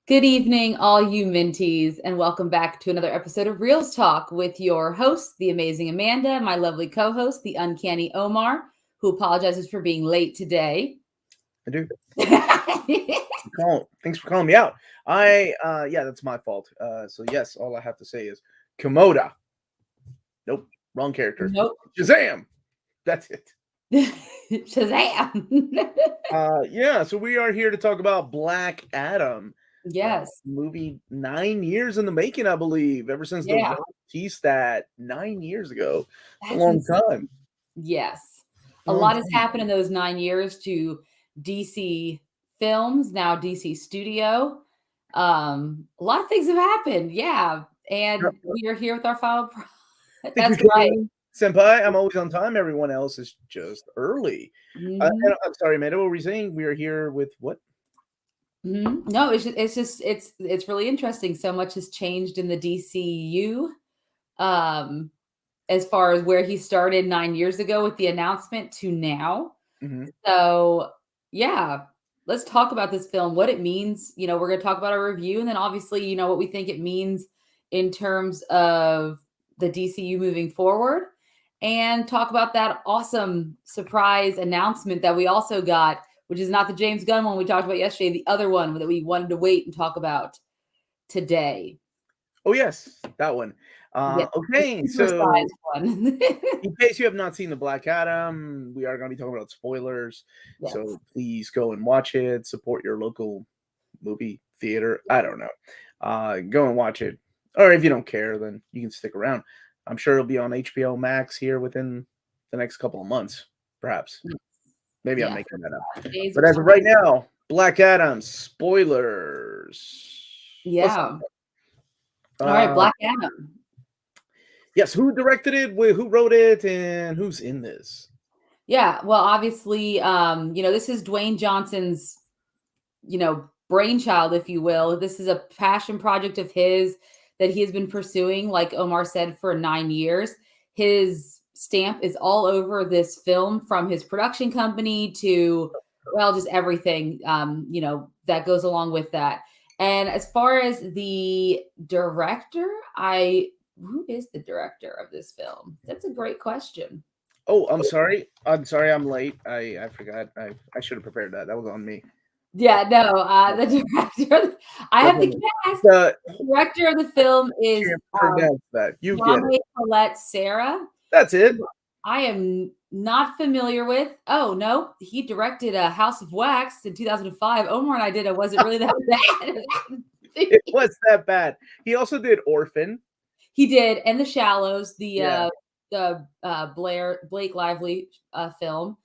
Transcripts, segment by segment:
Good evening, all you Minties, and welcome back to another episode of Reels Talk with your host, the amazing Amanda, my lovely co-host, the Uncanny Omar, who apologizes for being late today. I do. Thanks for calling me out. Yeah, that's my fault. So yes, all I have to say is Komoda. Nope, wrong character. Nope. Shazam. That's it. Shazam. Yeah, so we are here to talk about Black Adam. Yes. Movie 9 years in the making, I believe. Ever since Yeah. the teased that 9 years ago. It's a That's long insane. time. Yes. A Long lot has time. happened in those 9 years to DC Films, now DC Studio. A lot of things have happened. Yeah. And we are here with our final That's right. Senpai, I'm always on time. Everyone else is just early. Mhm. I'm sorry, Amanda. What were we saying? We are here with what? No, it's really interesting. So much has changed in the DCEU, as far as where he started 9 years ago with the announcement to now. Mm-hmm. So yeah, let's talk about this film, what it means. We're going to talk about our review, and then obviously, what we think it means in terms of the DCU moving forward, and talk about that awesome surprise announcement that we also got, which is not the James Gunn one we talked about yesterday, the other one that we wanted to wait and talk about today. Oh, yes, that one. Okay, so one. in case you have not seen the Black Adam, we are going to be talking about spoilers. Yes. So please go and watch it. Support your local movie theater. I don't know. Go and watch it. Or if you don't care, then you can stick around. I'm sure it'll be on HBO Max here within the next couple of months, perhaps. Maybe I'm making that up. But as of right now, Black Adam spoilers. Yeah. All right, Black Adam. Yes, who directed it, who wrote it, and who's in this? Yeah, well, obviously, this is Dwayne Johnson's, brainchild, if you will. This is a passion project of his that he has been pursuing, like Omar said, for 9 years. His stamp is all over this film, from his production company to, well, just everything, that goes along with that. And as far as the director, who is the director of this film? That's a great question. Oh, I'm sorry. I'm late. I forgot. I should have prepared that. That was on me. Yeah, no, the director. I have to guess. The director of the film is Colette Sarah. That's it. I am not familiar with. Oh no, he directed a House of Wax in 2005. Omar and I did it. Was it really that bad? It was that bad. He also did Orphan. He did, and The Shallows, the Blake Lively film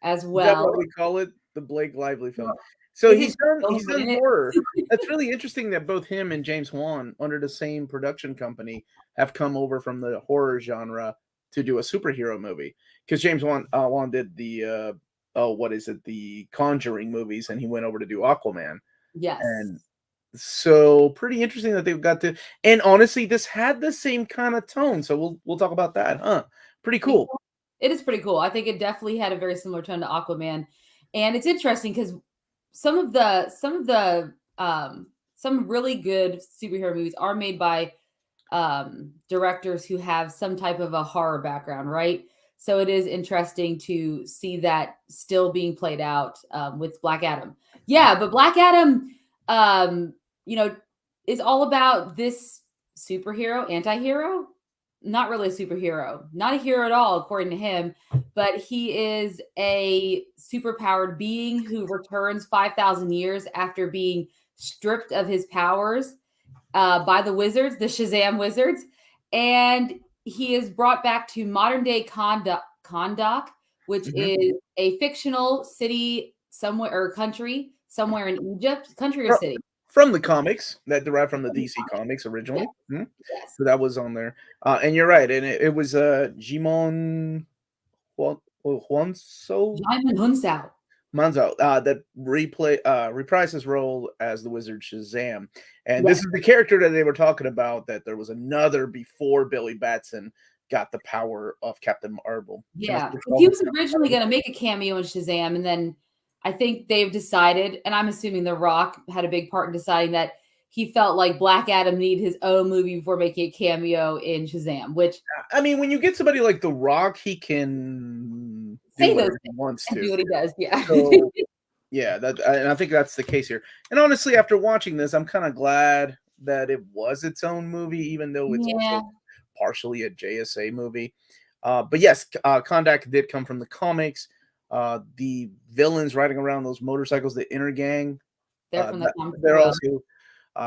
as well. Is that what we call it? The Blake Lively film. So he's done horror. That's really interesting that both him and James Wan, under the same production company, have come over from the horror genre to do a superhero movie. Because James Wan did the the Conjuring movies, and he went over to do Aquaman. Yes. And so pretty interesting that they've got to. And honestly, this had the same kind of tone. So we'll talk about that, huh? Pretty cool. It is pretty cool. I think it definitely had a very similar tone to Aquaman, and it's interesting because some really good superhero movies are made by directors who have some type of a horror background, right? So it is interesting to see that still being played out with Black Adam. Yeah, but Black Adam, is all about this superhero, anti-hero. Not really a superhero, not a hero at all, according to him, but he is a superpowered being who returns 5,000 years after being stripped of his powers by the wizards, the Shazam wizards, and he is brought back to modern day Kahndaq, which is a fictional city somewhere, or country somewhere in Egypt, country or city. From the comics that derived from the DC comics originally. Yes. Yes. So that was on there. And you're right. And it was Jimon Hounsou that reprised his role as the wizard Shazam. And this is the character that they were talking about, that there was another before Billy Batson got the power of Captain Marvel. Yeah. He was originally going to make a cameo in Shazam, and then I think they've decided, and I'm assuming The Rock had a big part in deciding, that he felt like Black Adam needed his own movie before making a cameo in Shazam, which I mean, when you get somebody like The Rock, he can do say those whatever he things wants and do to. what he does. Yeah. So yeah, and I think that's the case here. And honestly, after watching this, I'm kind of glad that it was its own movie, even though it's Yeah, also partially a JSA movie. But yes, Kondak did come from the comics. The villains riding around those motorcycles, the inner gang, they're from the comics as they're well. also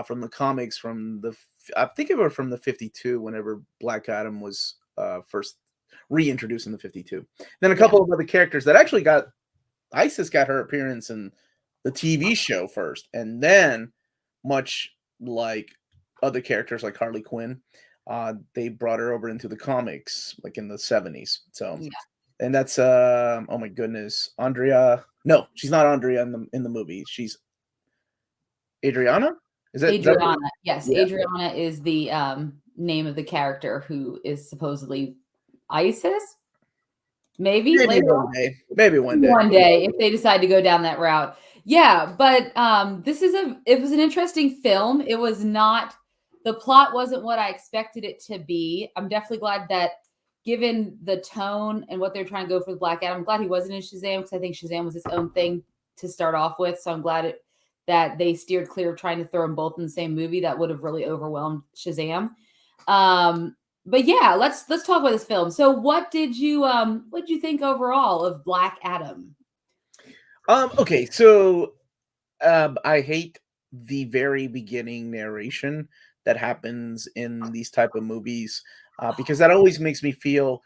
from the comics I think it was from the 52 whenever Black Adam was first reintroduced in the 52. Then a Yeah. couple of other characters that actually Isis got her appearance in the TV show first, and then much like other characters like Harley Quinn, they brought her over into the comics like in the 70s. So, Yeah. and that's oh my goodness, Andrea. No, she's not Andrea in the movie. She's Adriana. Is that Adriana. Yes, yeah? Adriana is the name of the character who is supposedly Isis. Maybe Maybe later one on. day. Maybe one day. One day if they decide to go down that route. Yeah, but it was an interesting film. It was not the plot wasn't what I expected it to be. I'm definitely glad that given the tone and what they're trying to go for with Black Adam, I'm glad he wasn't in Shazam because I think Shazam was its own thing to start off with. So I'm glad that they steered clear of trying to throw them both in the same movie. That would have really overwhelmed Shazam. But yeah, let's talk about this film. So what did you think overall of Black Adam? Okay, so I hate the very beginning narration that happens in these type of movies because that always makes me feel,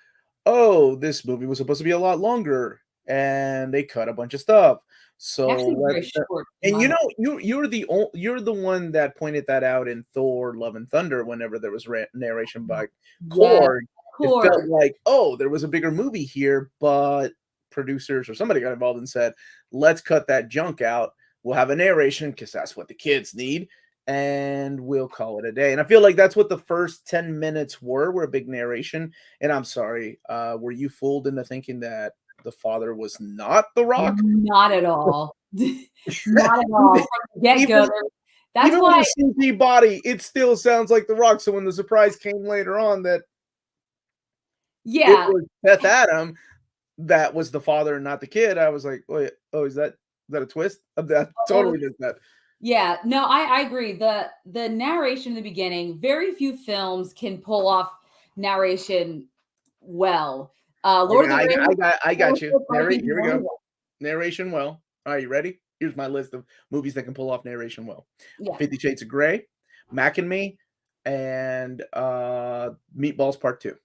oh, this movie was supposed to be a lot longer, and they cut a bunch of stuff. So Actually, very short in and my mind. you're the one that pointed that out in Thor: Love and Thunder. Whenever there was narration by Yes, Korg, it felt Korg. like, oh, there was a bigger movie here, but producers or somebody got involved and said, let's cut that junk out. We'll have a narration because that's what the kids need, and we'll call it a day. And I feel like that's what the first 10 minutes were a big narration. And I'm sorry, were you fooled into thinking that the father was not The Rock? Not at all. Not at all. From the get-go. even That's even with why, a CG body, it still sounds like The Rock. So when the surprise came later on that it yeah. was Seth Adam that was the father and not the kid, I was like, wait, oh, is that a twist? That Oh, totally missed that. yeah. No, I agree. The narration in the beginning, very few films can pull off narration well. Lord Okay, of the Rings, I got you. Narrate. Here we go. well. Narration well. All right, you ready? Here's my list of movies that can pull off narration well. Yeah. 50 Shades of Grey, Mac and Me, and Meatballs Part 2.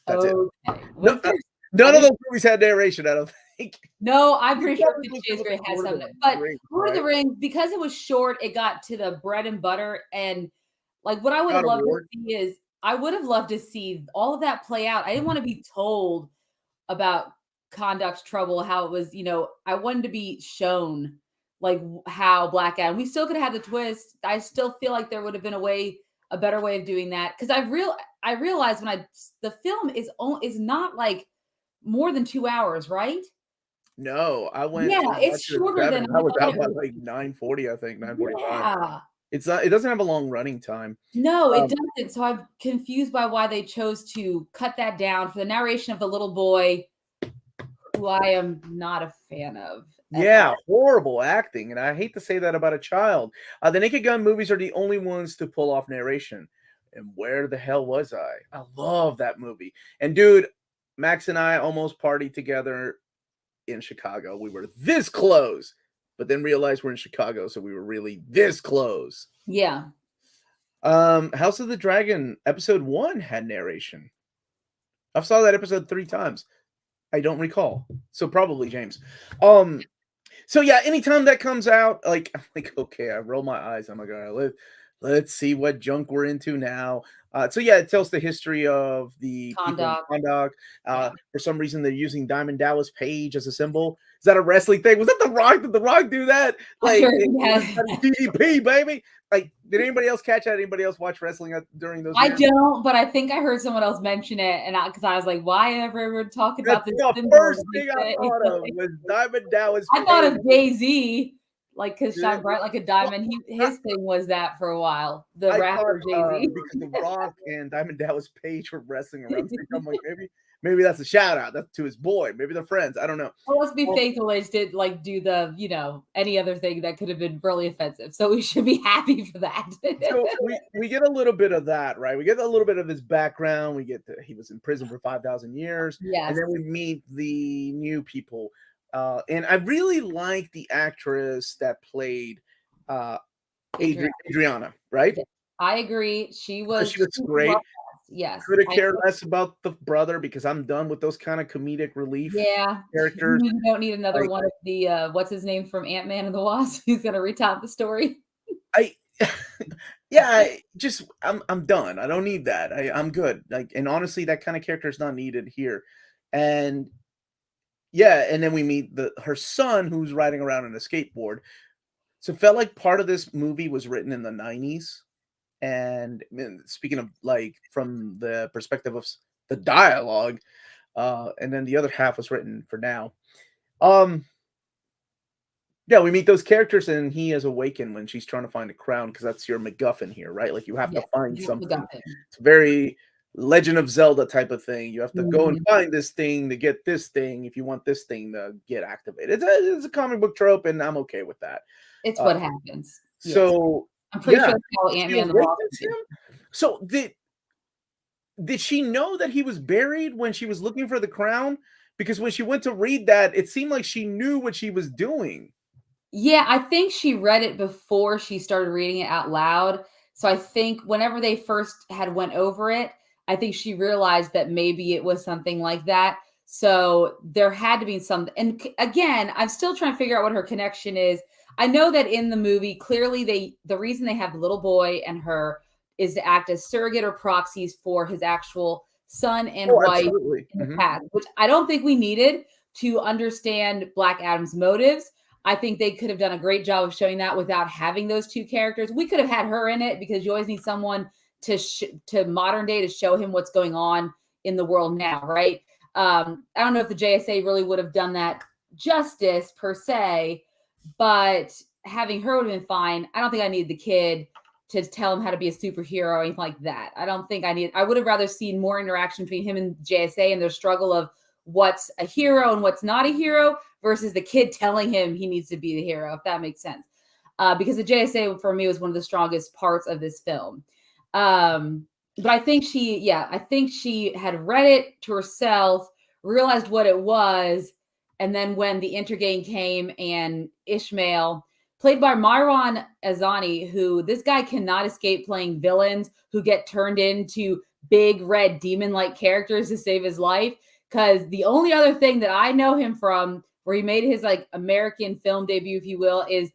That's it. Okay. No, Was there none of other? those movies had narration, I don't think. No, I'm You pretty sure probably 50 looked Shades up of Grey has Lord of some of the it. But Rings, Lord of right? the Rings, because it was short, it got to the bread and butter. And like what I would have God of loved to War. see is I would have loved to see all of that play out. I didn't want to be told about Conduct's trouble, how it was, I wanted to be shown like how Black Adam. We still could have had the twist. I still feel like there would have been a better way of doing that. Because I realized the film is not like more than 2 hours, right? No, I went Yeah, to it's watch it at shorter 7. than I I was thought out it by would like be. 9:40, I think, 9:45. Yeah. It doesn't have a long running time. No, it Um, doesn't. So I'm confused by why they chose to cut that down for the narration of the little boy, who I am not a fan of at Yeah, all. horrible acting, and I hate to say that about a child. The Naked Gun movies are the only ones to pull off narration. And where the hell was I? I love that movie. And dude, Max and I almost partied together in Chicago. We were this close, but then realized we're in Chicago, so we were really this close. Yeah. House of the Dragon episode 1 had narration. I've saw that episode 3 times. I don't recall. So probably James. So yeah, anytime that comes out, like I'm like, okay, I roll my eyes. I'm like, all right, let's see what junk we're into now. So yeah, it tells the history of the people in Conduct. Kahndaq. Yeah. For some reason, they're using Diamond Dallas Page as a symbol. Is that a wrestling thing? Was that The Rock? Did The Rock do that? I'm Like sure he has. DDP, baby. Like, did anybody else catch that? Anybody else watch wrestling during those I years? don't, but I think I heard someone else mention it, and because I was like, why ever we're talking That's about this the symbol? first Like, thing I thought of was Diamond Dallas I thought Page. of Jay-Z. like because Yeah, shine bright like a well, diamond. I His thing was that for a while. The I thought, rapper Jay Z. because The Rock and Diamond Dallas Page were wrestling around, so I'm like, maybe that's a shout out. That's to his boy. Maybe they're friends. I don't know. Well, let's be Um, faithful. They just did like do the any other thing that could have been really offensive. So we should be happy for that. so we get a little bit of that, right? We get a little bit of his background. We get that he was in prison for 5,000 years, and Yes, then we meet the new people. And I really like the actress that played uh, Adrian. Adriana, right? Yeah, I agree. She So was she was well great. cast. Yes, Could have I cared less about the brother because I'm done with those kind of comedic relief yeah. characters. You don't need another Like one of the what's his name from Ant-Man and the Wasp who's gonna retell the story. I yeah, I'm done. I don't need that. I'm good. Like, and honestly, that kind of character is not needed here. And yeah, and then we meet her son who's riding around on a skateboard. So it felt like part of this movie was written in the 90s. And speaking of like from the perspective of the dialogue, and then the other half was written for now. Um, Yeah, we meet those characters, and he has awakened when she's trying to find a crown because that's your MacGuffin here, right? Like you have to Yes, find you something. got him. It's a very Legend of Zelda type of thing. You have to go and Mhm. find this thing to get this thing if you want this thing to get activated. It's a comic book trope, and I'm okay with that. It's Uh, what happens. Yes. so I'm pretty yeah, sure that's how she Ant-Man and the Wasp awakens did. him. So did she know that he was buried when she was looking for the crown? Because when she went to read that, it seemed like she knew what she was doing. Yeah, I think she read it before she started reading it out loud. So I think whenever they first had went over it, I think she realized that maybe it was something like that. So there had to be some again, I'm still trying to figure out what her connection is. I know that in the movie, clearly the reason they have the little boy and her is to act as surrogate or proxies for his actual son and Oh, wife absolutely. in the Mhm. past, which I don't think we needed to understand Black Adam's motives. I think they could have done a great job of showing that without having those two characters. We could have had her in it because you always need someone to modern day to show him what's going on in the world now, right? I don't know if the JSA really would have done that justice per se, but having her would have been fine. I don't think I needed the kid to tell him how to be a superhero or anything like that. I don't think I need. I would have rather seen more interaction between him and JSA and their struggle of what's a hero and what's not a hero versus the kid telling him he needs to be the hero, if that makes sense. Because the JSA for me was one of the strongest parts of this film. But I think she had read it to herself, realized what it was, and then when the Intergang came and Ishmael, played by Myron Azani, who this guy cannot escape playing villains who get turned into big red demon-like characters to save his life. Because the only other thing that I know him from, where he made his like American film debut, if you will, is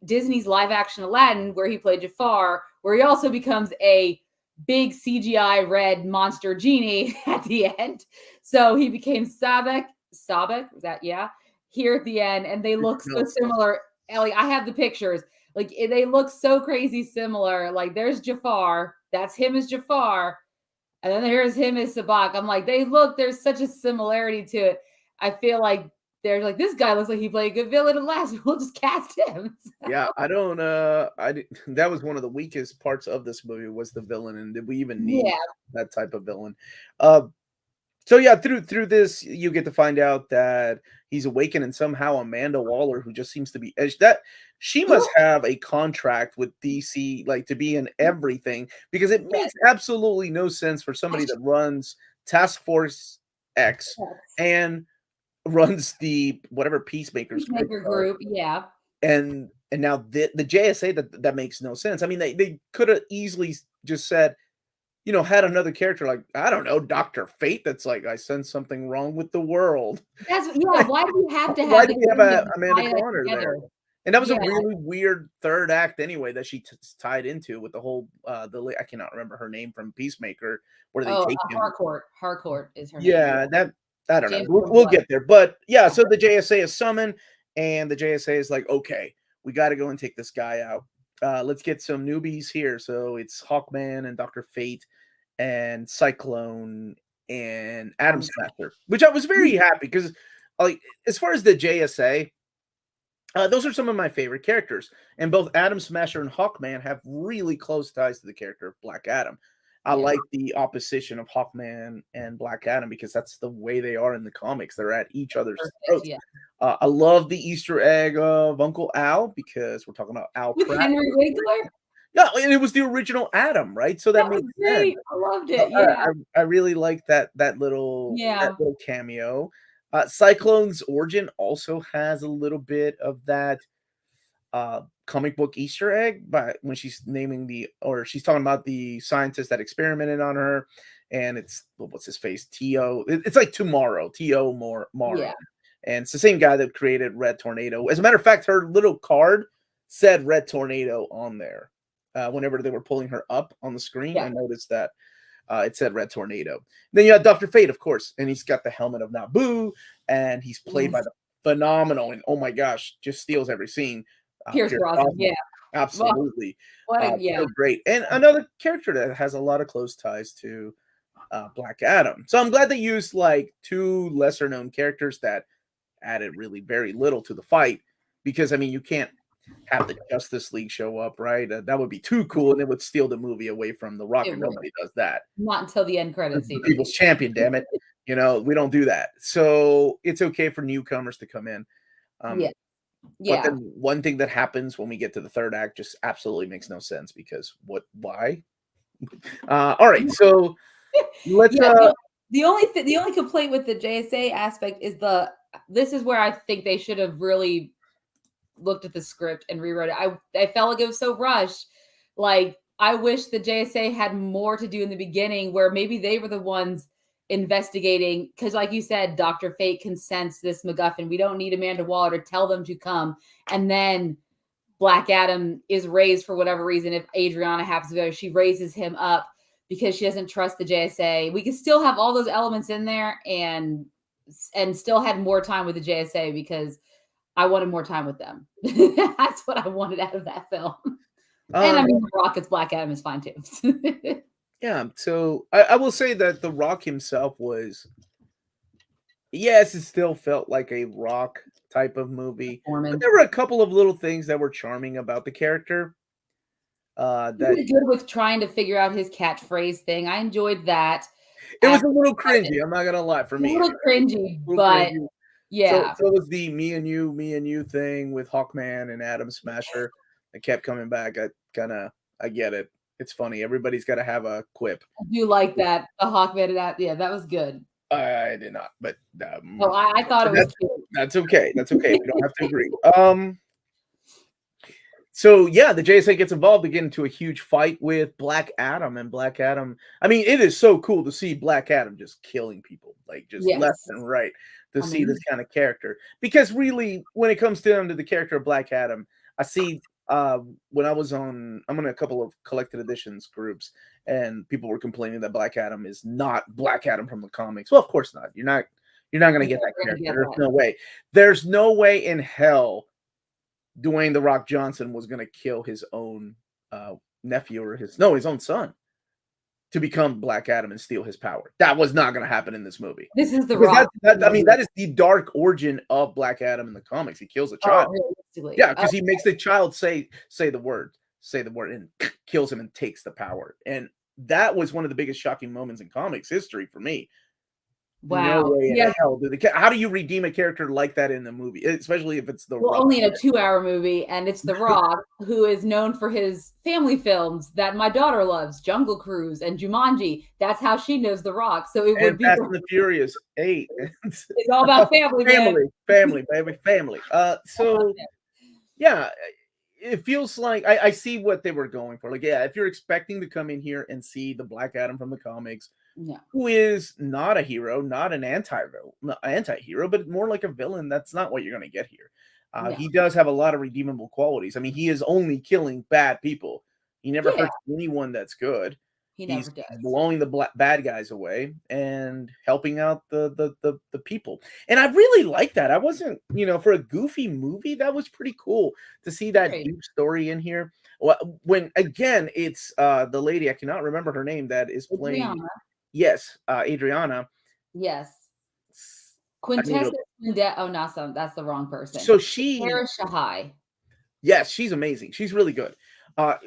Disney's live action Aladdin, where he played Jafar, where he also becomes a big CGI red monster genie at the end. So he became Sabek. Sabek, is that yeah? Here at the end, and they look so No. similar. Ellie, I have the pictures. Like they look so crazy similar. Like there's Jafar. That's him as Jafar. And then here's him as Sabak. I'm like, there's such a similarity to it. I feel like they're like, this guy looks like he played a good villain in last. We'll just cast him. Yeah, I don't, that was one of the weakest parts of this movie was the villain, and did we even need Yeah. that type of villain? Uh, so yeah, through this, you get to find out that he's awakened, and somehow Amanda Waller, who just seems to be edged, that she must have a contract with DC, like to be in everything, because it Yes. makes absolutely no sense for somebody that runs Task Force X Yes. and runs the whatever Peacemakers group, Peacemaker group. Yeah. and now the JSA, that makes no sense. I mean, they could have easily just said, had another character like, I don't know, Dr. Fate that's like, I sense something wrong with the world. Yeah. Why do you have to Why have do the we have kingdom Amanda tie that Connor there? together? And that was a Yeah. really weird third act anyway that she tied into with the whole I cannot remember her name from Peacemaker, where they Oh, take him. Harcourt. Harcourt is her name. Yeah, that I don't know. James We'll Blood. get there. But yeah, so the JSA is summoned, and the JSA is like, okay, we got to go and take this guy out. Let's get some newbies here. So it's Hawkman and Dr. Fate and Cyclone and Atom Smasher, which I was very happy because, like, as far as the JSA, Those are some of my favorite characters, and both Atom Smasher and Hawkman have really close ties to the character of Black Adam. I Yeah. like the opposition of Hawkman and Black Adam because that's the way they are in the comics. They're at each other's Perfect. throats. Yeah. I love the Easter egg of Uncle Al because we're talking about Al With Pratt. Henry Winkler? Yeah, and it was the original Adam, right? So that That made was sense. great. I loved So it. Yeah. I really like that Yeah. little cameo. Cyclone's origin also has a little bit of that comic book Easter egg, but when she's naming she's talking about the scientist that experimented on her, and it's what's his face, T.O. It's like tomorrow, T.O. Morrow, Yeah. and it's the same guy that created Red Tornado. As a matter of fact, her little card said Red Tornado on there. Whenever they were pulling her up on the screen, Yeah. I noticed that it said Red Tornado. Then you have Dr. Fate, of course, and he's got the helmet of Naboo, and he's played by Yes. the phenomenal and oh my gosh, just steals every scene. Pierce Pierce Brosnan. Brosnan, Yeah. Well, absolutely, what a yeah. so great. And another character that has a lot of close ties to Black Adam. So I'm glad they used like two lesser known characters that added really very little to the fight. Because I mean, you can't have the Justice League show up, right? That would be too cool, and it would steal the movie away from The Rock, It and would. nobody does that. Not until the end credits The scene. people's champion, damn it. We don't do that. So it's okay for newcomers to come in. Yeah. But Yeah. then one thing that happens when we get to the third act just absolutely makes no sense because why? All right, so let's Yeah. The only complaint with the JSA aspect is this is where I think they should have really looked at the script and rewrote it. I felt like it was so rushed. Like I wish the JSA had more to do in the beginning where maybe they were the ones investigating because like you said, Dr. Fate can sense this MacGuffin. We don't need Amanda Waller to tell them to come. And then Black Adam is raised for whatever reason. If Adriana happens to go, she raises him up because she doesn't trust the JSA. We could still have all those elements in there and still had more time with the JSA because I wanted more time with them. That's what I wanted out of that film. And I mean, The Rocket's Black Adam is fine too. Yeah, so I will say that The Rock himself was, yes, it still felt like a Rock type of movie, but there were a couple of little things that were charming about the character. He was good with trying to figure out his catchphrase thing. I enjoyed that. It was a little cringy. I'm not gonna lie, for me, a little cringy, but cringy. yeah. So was the me and you thing with Hawkman and Atom Smasher. It kept coming back. I get it. It's funny. Everybody's got to have a quip. I do like that. The Hawkman and that. Yeah, that was good. I did not, but I thought it was cute. That's okay. That's okay. We don't have to agree. So yeah, the JSA gets involved. They get into a huge fight with Black Adam, and Black Adam. I mean, it is so cool to see Black Adam just killing people, like just left and right. To see this kind of character, because really, when it comes down to the character of Black Adam, I see when I'm in a couple of collected editions groups, and people were complaining that Black Adam is not Black Adam from the comics. Well, of course not. You're not going to get that character. There's no way. There's no way in hell Dwayne The Rock Johnson was going to kill his own nephew or his own son to become Black Adam and steal his power. That was not going to happen in this movie. This is The Rock. That is the dark origin of Black Adam in the comics. He kills a child. Yeah, because he makes the child say the word, and kills him and takes the power. And that was one of the biggest shocking moments in comics history for me. Wow. No way in hell. How do you redeem a character like that in the movie, especially if it's The Rock? Only in a 2-hour movie, and it's The Rock, who is known for his family films that my daughter loves, Jungle Cruise and Jumanji. That's how she knows The Rock. So it would be Fast and the Furious 8. It's all about family, family, baby, family. So yeah, it feels like I see what they were going for. Like, yeah, if you're expecting to come in here and see the Black Adam from the comics, who is not a hero, not an anti-hero, but more like a villain, that's not what you're going to get here. He does have a lot of redeemable qualities. I mean, he is only killing bad people. He never hurts anyone that's good. He's blowing the bad guys away and helping out the people. And I really like that. I wasn't, for a goofy movie, that was pretty cool to see that deep story in here. When again, it's the lady, I cannot remember her name, that is playing. Adriana. Yes, Adriana. Yes. I need Quintessa to. Oh, not some. That's the wrong person. So she, Sarah Shahai. yes, she's amazing. She's really good.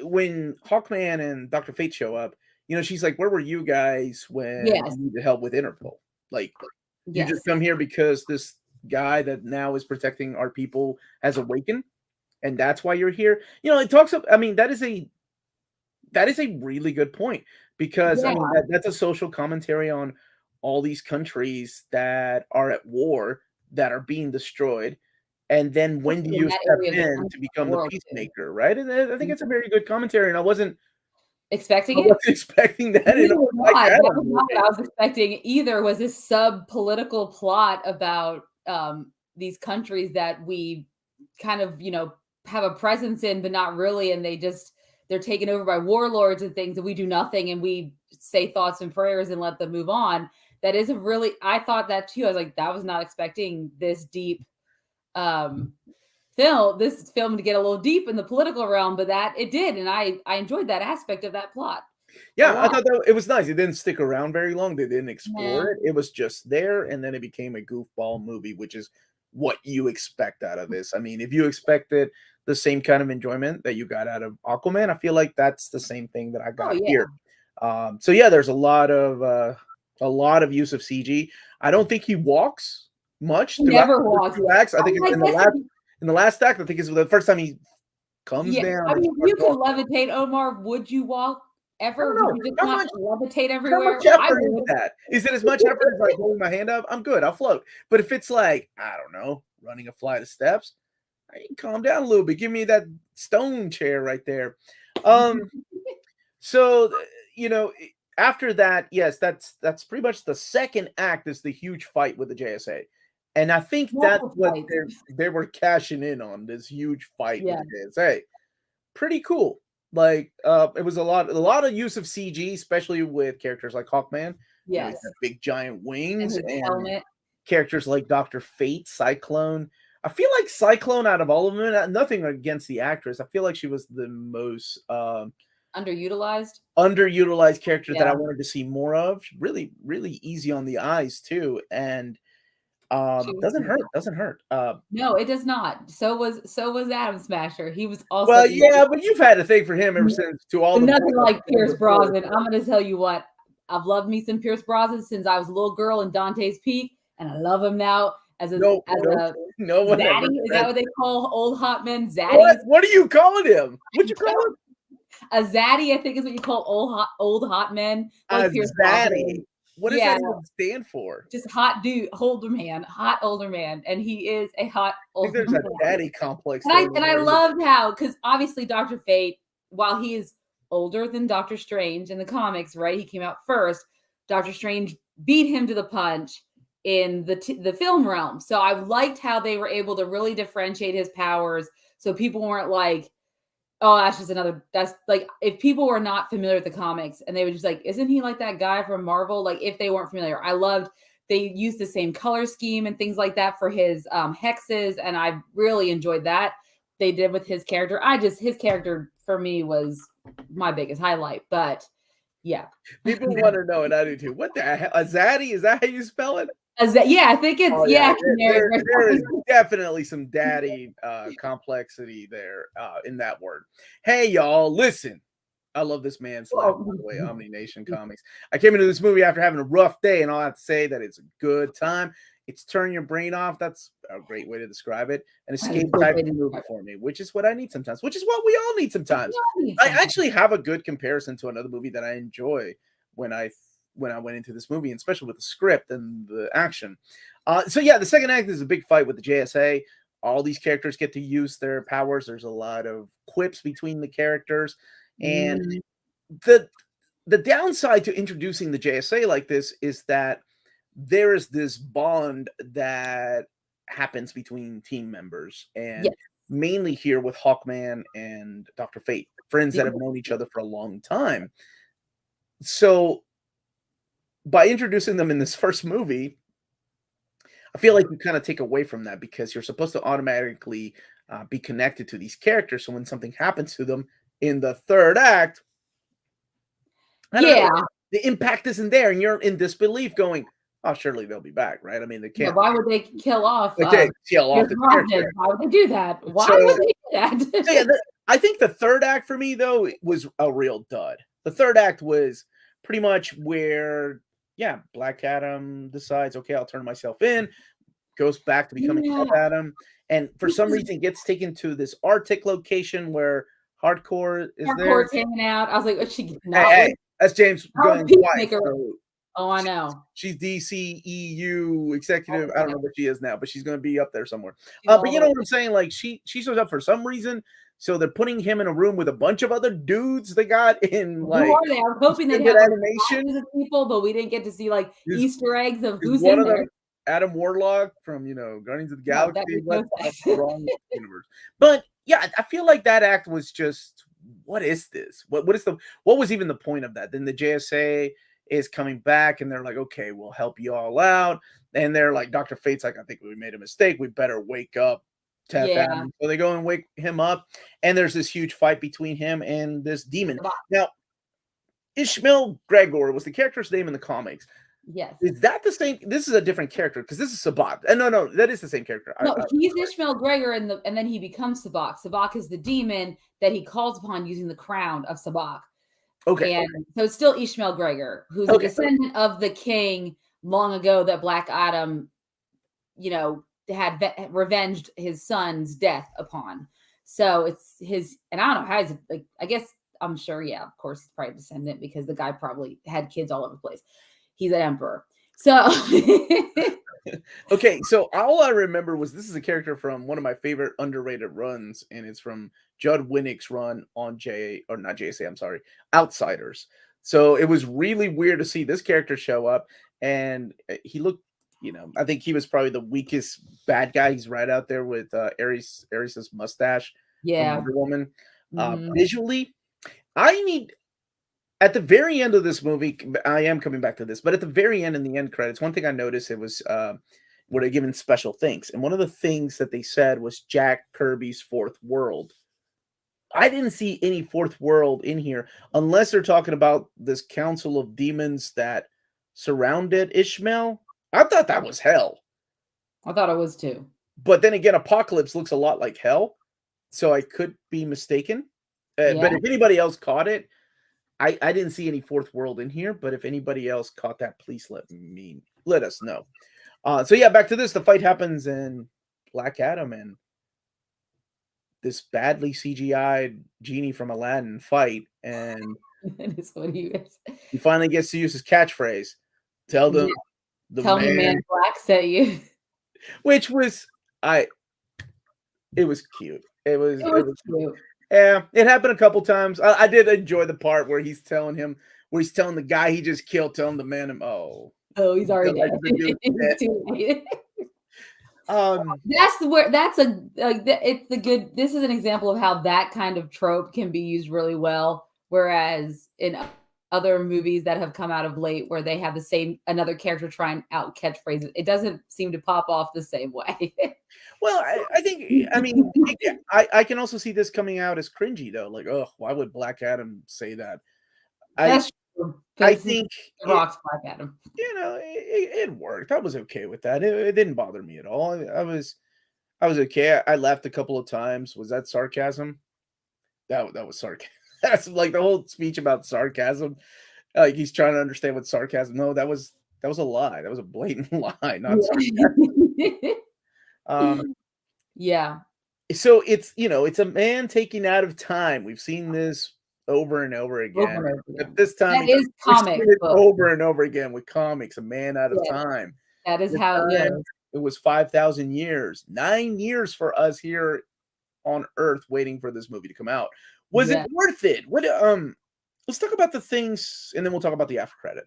When Hawkman and Dr. Fate show up, she's like, "Where were you guys when Yes. you needed help with Interpol? Like, you just Yes. come here because this guy that now is protecting our people has awakened, and that's why you're here." It talks up. I mean, that is a really good point because I mean Yeah. that's a social commentary on all these countries that are at war that are being destroyed. And then when do Especially in you that step area of in to the become the world too. peacemaker, right? And I think it's a Mhm. very good commentary, and I wasn't Expecting I it? wasn't expecting that in a Neither was Black I. That Adam was not what movie. I was expecting either, was this sub-political plot about, these countries that we kind of, have a presence in, but not really, and they're taken over by warlords and things, and we do nothing, and we say thoughts and prayers and let them move on. That is a really I thought that too. I was like, "That was not expecting this deep, um, this film to get a little deep in the political realm," but that it did, and I enjoyed that aspect of that plot a Yeah, I lot. thought that it was nice. It didn't stick around very long. They didn't explore Yeah. it. It was just there, and then it became a goofball movie, which is what you expect out of this. I mean, if you expected the same kind of enjoyment that you got out of Aquaman, I feel like that's the same thing that I Oh, got yeah. here. So yeah, there's a lot of use of CG. I don't think he walks much He throughout never the first walks. two acts. I I think mean, it's I in the guess last in the last act. I think is the first time he comes yeah, down I and mean, if starts you could walking. levitate, Omar, would you walk I ever? don't Would know you just how not much levitate How much everywhere? I effort is would. that? Is it as much effort as, like, holding my hand up? I'm good, I'll float. But if it's like, I don't know, running a flight of steps, I can calm down a little bit. Give me that stone chair right there. Um, so, after that, yes, that's pretty much the second act is the huge fight with the JSA. And I think that's Multiple what flights. they were cashing in on, this huge fight with Yeah. the JSA. Pretty cool. Like, it was a lot of use of CG, especially with characters like Hawkman. He's got Yes. big giant And wings, his and helmet. characters like Dr. Fate, Cyclone. I feel like Cyclone out of all of them, nothing against the actress. I feel like she was the most Underutilized. underutilized character that I Yeah. wanted to see more of. Really, really easy on the eyes too, and She was doesn't fantastic. hurt. Doesn't hurt. No, it does not. So was Adam Smasher. He was also Well, easy. yeah, but you've had a thing for him ever since to all But the nothing breakups like with him Pierce before. Brosnan. I'm gonna tell you what, I've loved me some Pierce Brosnan since I was a little girl in Dante's Peak, and I love him now as a No, as no, a no one ever zaddy. Is that said. what they call old hot men? What? Zaddies? What are you calling him? What'd you call him? A zaddy, I think, is what you call old hot men, like A Pierce zaddy. Brosnan. What does Yeah, that even stand for? just hot dude, hot older man, and he is a hot I think older there's a man. daddy complex And I thing and in I there. loved how, because obviously Dr. Fate, while he is older than Doctor Strange in the comics, right? He came out first. Dr. Strange beat him to the punch in the film realm. So I liked how they were able to really differentiate his powers, so people weren't like, "Oh, that's just another." That's like, if people were not familiar with the comics and they were just like, "Isn't he like that guy from Marvel?" Like, if they weren't familiar, I loved they used the same color scheme and things like that for his hexes, and I really enjoyed that they did with his character. His character for me was my biggest highlight. But yeah, People want to know, and I do too. What the hell? A zaddy? Is that how you spell it? yeah, I think it's Oh yeah, yeah, Canary. there is definitely some daddy complexity there in that word. Hey y'all, listen. I love this man's laugh, by the way, Omni Nation Comics. I came into this movie after having a rough day, and I'll have to say that it's a good time. It's turn your brain off. That's a great way to describe it. An escape type of movie for me, which is what I need sometimes, which is what we all need sometimes. I actually have a good comparison to another movie that I enjoy when I went into this movie, and especially with the script and the action. So yeah, the second act is a big fight with the JSA. All these characters get to use their powers. There's a lot of quips between the characters, and Mm, the the downside to introducing the JSA like this is that there is this bond that happens between team members, and yes. mainly here with Hawkman and Dr. Fate, friends Yeah. that have known each other for a long time. So by introducing them in this first movie, I feel like you kind of take away from that because you're supposed to automatically be connected to these characters. So when something happens to them in the third act, I don't know, Yeah. the impact isn't there, and you're in disbelief, going, oh, surely they'll be back, right? I mean, they Yeah, can't why would they kill off, like they kill Pierce off the Brosnan? character. Why would they do that? Why So, would they do so yeah, that? I think the third act for me though was a real dud. The third act was pretty much where, yeah, Black Adam decides, okay, I'll turn myself in, goes back to becoming Yeah, White Adam, and for this some is reason gets taken to this Arctic location where Hardcore is there. hardcore's hanging out. I was like, "Is she Hey, not with hey, that's James our Gunn's wife. peacemaker?" So Oh, I she- know. she's DCEU All executive. the I don't way. know what she is now, but she's going to be up there somewhere. She's But all you the know way. what I'm saying? Like she shows up for some reason. So they're putting him in a room with a bunch of other dudes they got in Who like are they? I was hoping they'd extended have, like, animation. classes of people, but we didn't get to see, like, Is Easter eggs of is who's one in of there. them Adam Warlock from Guardians of the No, that Galaxy? makes What no what's sense. wrong with the universe? But yeah, I feel like that act was just what is this? What was even the point of that? Then the JSA is coming back and they're like, okay, we'll help you all out. And they're like, Dr. Fate's like, I think we made a mistake. We better wake up Teth Yeah. Adam. So they go and wake him up, and there's this huge fight between him and this demon. Sabak. Now, Ishmael Gregor was the character's name in the comics. Yes. Is that the same? This is a different character because this is Sabak. And no, that is the same character. No, he's Ishmael Gregor, and then he becomes Sabak. Sabak is the demon that he calls upon using the crown of Sabak. Okay. And so it's still Ishmael Gregor, who's a Okay. descendant of the king long ago that Black Adam, had revenged his son's death upon. So it's his, and I don't know how he's like, I guess I'm sure, yeah, of course, he's probably a descendant because the guy probably had kids all over the place. He's an emperor. So Okay, so all I remember was this is a character from one of my favorite underrated runs, and it's from Judd Winnick's run on not JSA, I'm sorry, Outsiders. So it was really weird to see this character show up, and he looked, I think he was probably the weakest bad guy. He's right out there with Ares's mustache from yeah. Wonder Woman. Mhm. Visually, I need at the very end of this movie, I am coming back to this, but at the very end in the end credits, one thing I noticed it was were they given special thanks, and one of the things that they said was Jack Kirby's fourth world. I didn't see any fourth world in here unless they're talking about this council of demons that surrounded Ishmael. I thought that was hell, I thought it was too. but then again, Apocalypse looks a lot like hell, so I could be mistaken. But Yeah. if anybody else caught it, I didn't see any fourth world in here, but if anybody else caught that, please let us know. So yeah, back to this. The fight happens in Black Adam and this badly CGI'd genie from Aladdin fight, and That is what he is. he finally gets to use his catchphrase. Tell them the Tell me, man, man, Black sent you. which was it was cute. It was Cute. yeah, it happened a couple times. I did enjoy the part where he's telling the guy he just killed, telling the man, Oh, he's already like dead. the dude It's too late. It's the good. This is an example of how that kind of trope can be used really well. Whereas in other movies that have come out of late, where they have another character trying out catchphrases, it doesn't seem to pop off the same way. Well, I think, I mean, I can also see this coming out as cringy though. Like, oh, why would Black Adam say that? That's true. I 'Cause think The Rock's Black Adam. it worked. I was okay with that. It didn't bother me at all. I was okay. I laughed a couple of times. Was that sarcasm? That was sarcasm. That's like the whole speech about sarcasm. Like he's trying to understand what sarcasm. No, that was a lie. That was a blatant lie, not sarcasm. Yeah. So it's a man taking out of time. We've seen this over and over again. Over and over again. But this time That is we've comic seen it book. over and over again with comics. A man out of Yes. time. That is This how it time, goes. it was 5,000 years. 9 years for us here on Earth waiting for this movie to come out. Was Yeah. it worth it? Let's talk about the things, and then we'll talk about the after credit.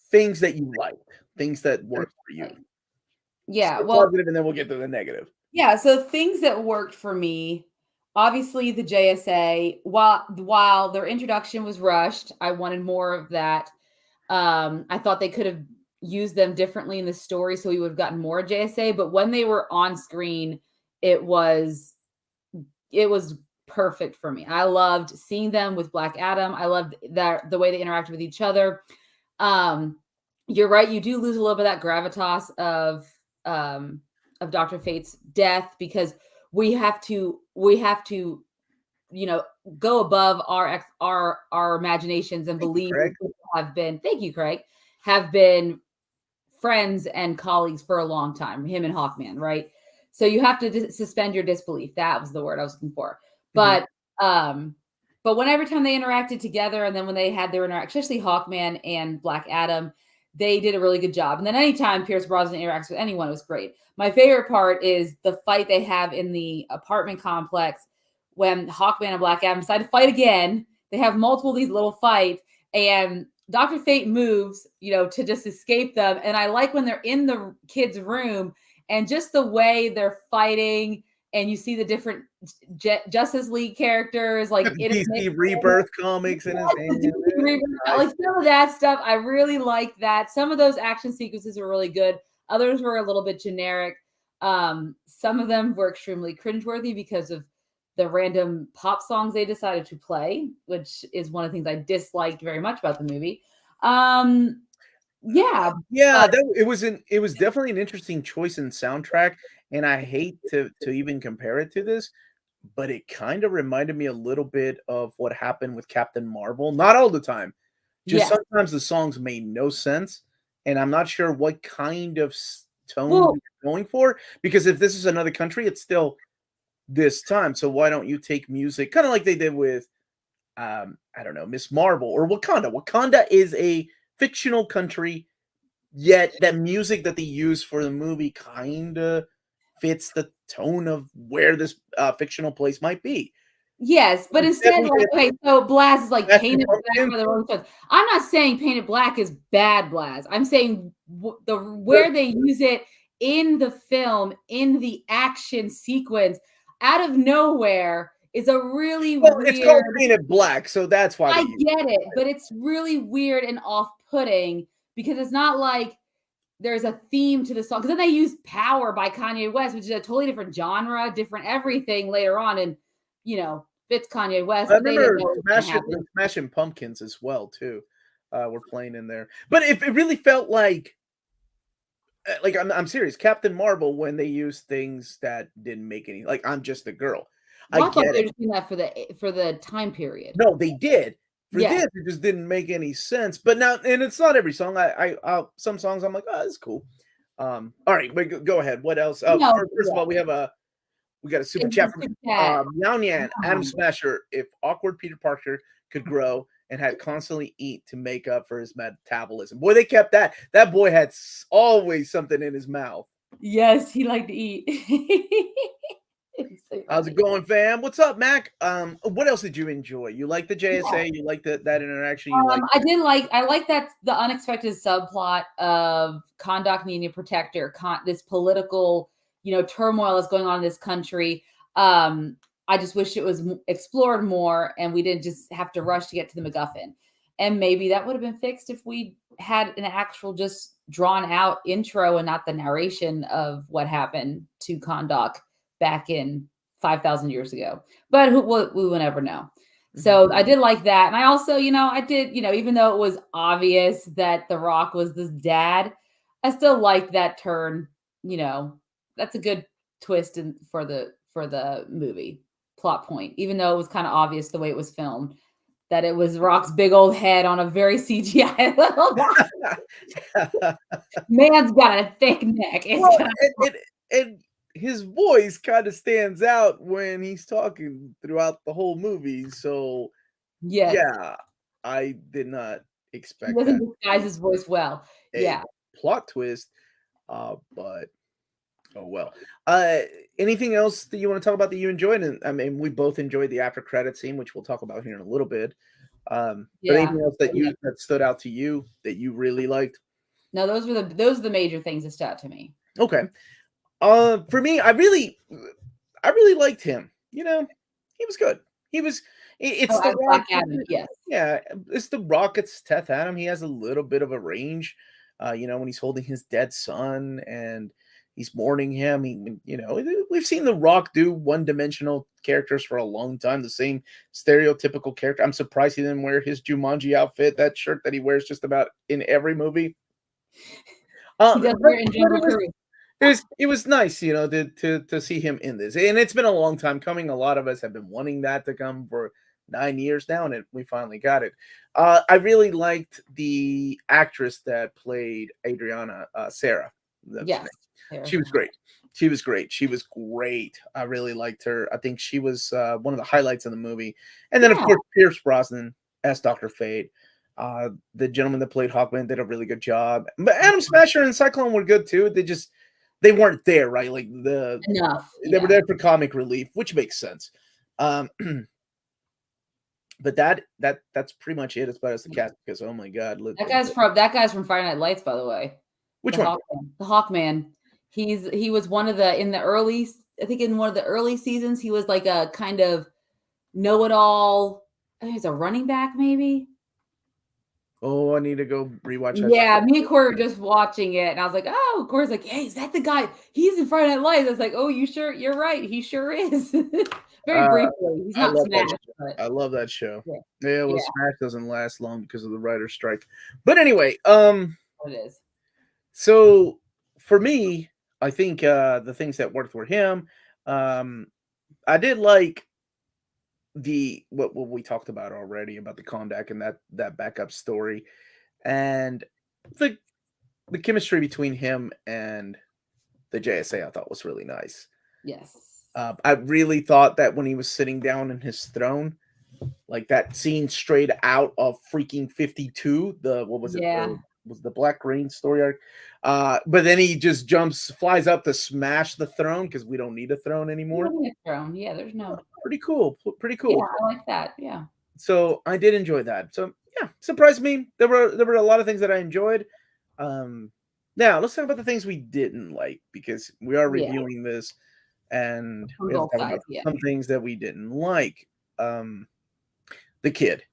Things that you liked, things that worked for you. Yeah. Start Well, positive, and then we'll get to the negative. yeah. So things that worked for me, obviously the JSA, while their introduction was rushed, I wanted more of that. I thought they could have used them differently in the story, so we would have gotten more JSA. But when they were on screen, it was perfect for me. I loved seeing them with Black Adam. I loved the way they interacted with each other. you're right. You do lose a little bit of that gravitas of Dr. Fate's death because we have to you know go above our imaginations and Thank you, believe Craig. that people have been. Thank you, Craig. Have been friends and colleagues for a long time. Him and Hawkman, right? So you have to suspend your disbelief. That was the word I was looking for. Mhm. Um, but when every time they interacted together, and then when they had their interaction, especially Hawkman and Black Adam, they did a really good job. And then anytime Pierce Brosnan interacts with anyone, it was great. My favorite part is the fight they have in the apartment complex when Hawkman and Black Adam decide to fight again. They have multiple of these little fights, and Dr. Fate moves, to just escape them. And I like when they're in the kid's room and just the way they're fighting, and you see the different Justice League characters, like Got the it DC Rebirth comics in his hand. like some of that stuff. I really like that. Some of those action sequences were really good. Others were a little bit generic. Some of them were extremely cringeworthy because of the random pop songs they decided to play, which is one of the things I disliked very much about the movie. Yeah, Yeah, but it was definitely an interesting choice in soundtrack, and I hate to even compare it to this, but it kind of reminded me a little bit of what happened with Captain Marvel. Not all the time, just yes. sometimes the songs made no sense, and I'm not sure what kind of tone Well, you're going for. Because if this is another country, it's still this time. So why don't you take music, kind of like they did with I don't know, Miss Marvel or Wakanda. Wakanda is a fictional country, yet that music that they use for the movie kinda fits the tone of where this, fictional place might be. yes, but Instead, instead, we like, get okay, so Blaz is like Smashing Painted Black Pumpkins. by the Rolling Stones. I'm not saying Painted Black is bad Blaz. I'm saying The where they use it in the film, in the action sequence, out of nowhere is a really Well, it's called weird. Painted Black, so that's why they I use get it, but it's really weird and off-putting because it's not like there's a theme to the song. Because then they use Power by Kanye West, which is a totally different genre, different everything later on, and fits Kanye West, I but they didn't remember know what was gonna happen. Smashing Pumpkins as well too, were playing in there. But it really felt like I'm serious, Captain Marvel when they use things that didn't make any like, "I'm Just a Girl." I Well, I thought get they it. were just doing that for the time period. No, they did. For Yes. this, it just didn't make any sense. But now, and it's not every song. Some songs I'm like, oh, that's cool. All right, but go ahead. What else? No, First of all, yeah. we got a super It's chat just from a cat. Nyan Yan, Adam Um, Smasher. If awkward Peter Parker could grow and had constantly eat to make up for his metabolism, boy, they kept that. That boy had always something in his mouth. yes, he liked to eat. It's so How's it funny. going, fam? What's up, Mac? What else did you enjoy? You like the Yeah. JSA? You like that interaction? You like I like that the unexpected subplot of Kondak needing a protector, this political, turmoil is going on in this country. I just wish it was explored more and we didn't just have to rush to get to the MacGuffin. And maybe that would have been fixed if we had an actual just drawn out intro and not the narration of what happened to Kondak back in 5,000 years ago. But we will never know. Mhm. So I did like that. And I also, I did, even though it was obvious that The Rock was this dad, I still liked that turn. That's a good twist for the movie plot point, even though it was kind of obvious the way it was filmed that it was Rock's big old head on a very CGI little man's got a thick neck. It's Well, kind and his voice kind of stands out when he's talking throughout the whole movie. So yes, yeah, I did not he expect doesn't that disguise his voice well. a Yeah. plot twist. But oh well. Uh, Anything else that you want to talk about that you enjoyed? And I mean, we both enjoyed the after credit scene, which we'll talk about here in a little bit. But Yeah. anything else that stood out to you that you really liked? No, those are the major things that stood out to me. Okay. For me, I really liked him. You know, he was good. He was. Oh, It's the as Rock. Black Adam, yes. Yeah, it's the Rock. It's Teth Adam. He has a little bit of a range. When he's holding his dead son and he's mourning him. We've seen the Rock do one-dimensional characters for a long time. The same stereotypical character. I'm surprised he didn't wear his Jumanji outfit, that shirt that he wears just about in every movie. He does But, wear in but Jungle Cruise. it was nice, you know, to see him in this, and it's been a long time coming. A lot of us have been wanting that to come for 9 years now, and we finally got it. I really liked the actress that played Adriana, Sarah. That's her name. Yes, Sarah She was Silverman. great. She was great. She was great. I really liked her. I think she was one of the highlights of the movie. And then, of Yeah, course, Pierce Brosnan as Dr. Fate. The gentleman that played Hawkman did a really good job. But Adam Smasher and Cyclone were good too. They weren't there, right? Like enough. they were Yeah, there for comic relief, which makes sense. Um, but that's pretty much it as far as the cast, because oh my god, that guy's from Friday Night Lights, by the way. which one? The Hawkman. He was one of the in the early. I think in one of the early seasons, he was like a kind of know-it-all. I think he's a running back, maybe. Oh, I need to go rewatch that Yeah, show. me and Corey were just watching it, and I was like, "Oh," Corey's like, "Hey, is that the guy? He's in Friday Night Lights." I was like, "Oh, you sure? You're right. He sure is." Very Uh, briefly. He's I not love that smashed, show. but I love that show. yeah, Yeah, well, yeah, Smash doesn't last long because of the writer's strike. But anyway, it is. so for me, I think the things that worked were him. Um, I did like the what we talked about already about the Kondak and that backup story, and the the chemistry between him and the JSA I thought was really nice. Yes. I really thought that when he was sitting down in his throne, like that scene straight out of freaking 52, the what was it? Yeah. Was the Black Rain story arc? But then he just flies up to smash the throne because we don't need a throne anymore. Yeah, there's no. Pretty cool. Pretty Yeah, cool. I like that. Yeah. So I did enjoy that. So yeah, surprised me. There were a lot of things that I enjoyed. Now let's talk about the things we didn't like, because we are Yeah. reviewing this and On we have to both talk about sides. Yeah. some things that we didn't like. The kid,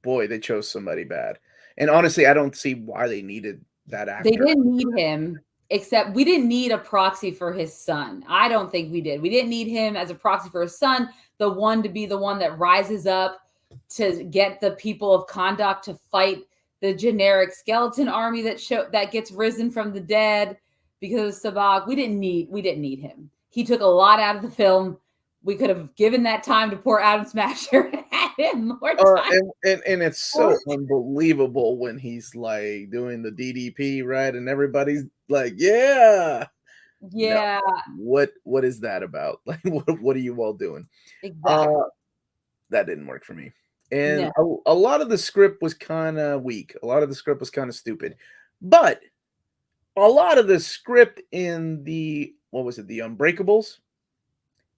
boy, they chose somebody bad, and honestly, I don't see why they needed that They actor. didn't need him, except we didn't need a proxy for his son. I don't think we did. We didn't need him as a proxy for his son, the one to be the one that rises up to get the people of Kondak to fight the generic skeleton army that gets risen from the dead because of Sabak. We didn't need him. He took a lot out of the film. We could have given that time to poor Adam Smasher and had him more time. And it's so unbelievable when he's like doing the DDP, right? And everybody's like, yeah. No, Yeah, what is that about? Like, what are you all doing? Uh, exactly. that didn't work for me. And No. a lot of the script was kind of weak. A lot of the script was kind of stupid. But a lot of the script in the what was it? The Unbreakables,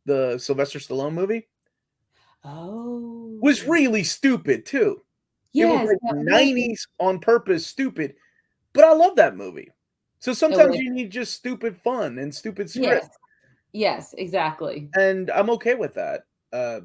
the Sylvester Stallone movie, was Oh. really stupid too. It was Yes, like that was 90s on purpose stupid, but I love that movie. So it sometimes was you need just stupid fun and stupid yes. script, Yes, exactly. and I'm okay with that. Uh,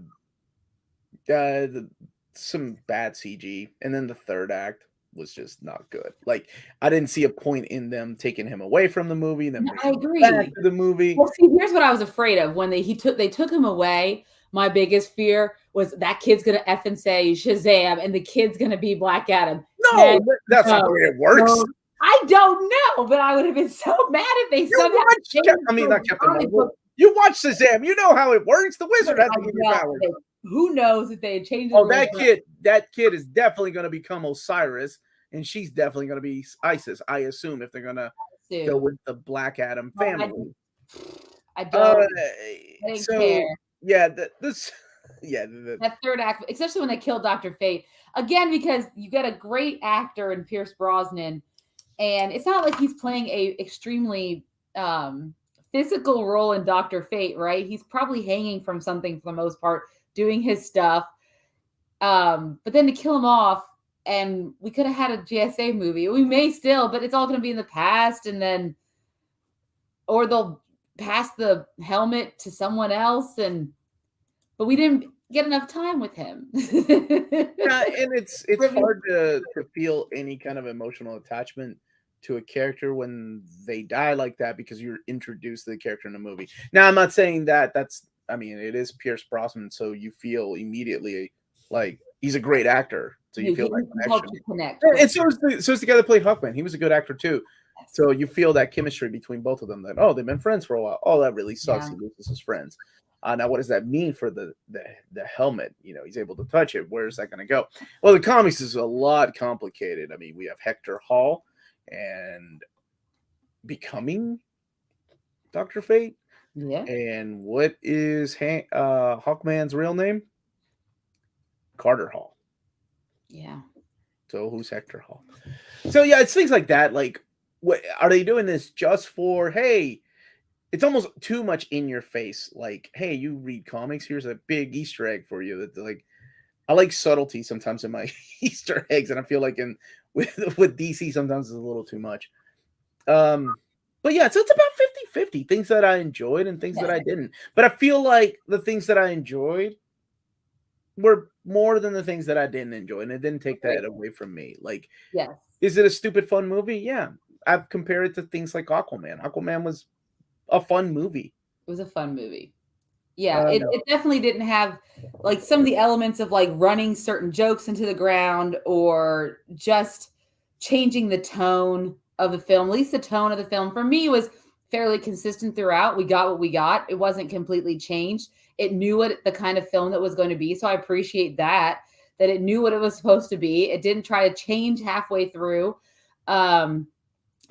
some bad CG, and then the third act was just not good. Like I didn't see a point in them taking him away from the movie, then No, I bringing him back agree. to the movie. Well, see, here's what I was afraid of when they took him away. My biggest fear was that kid's gonna effing say Shazam, and the kid's gonna be Black Adam. No, And that's not the no, way it works. no, I don't know, but I would have been so mad if they You somehow watch, changed I mean, the not Captain comic book. Marvel. You watch Shazam. You know how it works. The But wizard has I to give you know powers. who knows if they had changed the Oh, rules? that kid is definitely going to become Osiris, and she's definitely going to be Isis. I assume if they're going to go Soon. with the Black Adam No, family. I Uh, don't. I didn't care. so yeah, this yeah, That third act, especially when they killed Dr. Fate. Again, because you get a great actor in Pierce Brosnan, and it's not like he's playing a extremely physical role in Dr. Fate, right? He's probably hanging from something for the most part, doing his stuff. But then to kill him off, and we could have had a JSA movie. We may still, but it's all going to be in the past, and then, or they'll pass the helmet to someone else, but we didn't get enough time with him. yeah, and it's Really? hard to feel any kind of emotional attachment to a character when they die like that, because you're introduced to the character in the movie. Now, I'm not saying that I mean, it is Pierce Brosnan, so you feel immediately like he's a great actor. So you feel that He helped connection. you connect And with. so is the guy that played Hawkman. He was a good actor too. So you feel that chemistry between both of them. That they've been friends for a while. Oh, that really sucks. Yeah. He loses his friends. Now, what does that mean for the helmet? He's able to touch it. Where is that going to go? Well, the comics is a lot complicated. I mean, we have Hector Hall and becoming Dr. Fate. Yeah. And what is Hawkman's real name? Carter Hall. Yeah. So who's Hector Hall? So yeah, it's things like that. Like, what are they doing this just for? Hey, it's almost too much in your face. Like, hey, you read comics. Here's a big Easter egg for you. That's like, I like subtlety sometimes in my Easter eggs, and I feel like with DC sometimes it's a little too much. But yeah, so it's about 50-50. Things that I enjoyed and things that I didn't. But I feel like the things that I enjoyed were more than the things that I didn't enjoy, and it didn't take that away from me. Like, Yes. is it a stupid fun movie? Yeah. I've compared it to things like Aquaman. Aquaman was a fun movie. It was a fun movie. Yeah, it definitely didn't have like some of the elements of like running certain jokes into the ground or just changing the tone of the film. At least the tone of the film for me was fairly consistent throughout. We got what we got. It wasn't completely changed. It knew what the kind of film that was going to be. So I appreciate that it knew what it was supposed to be. It didn't try to change halfway through.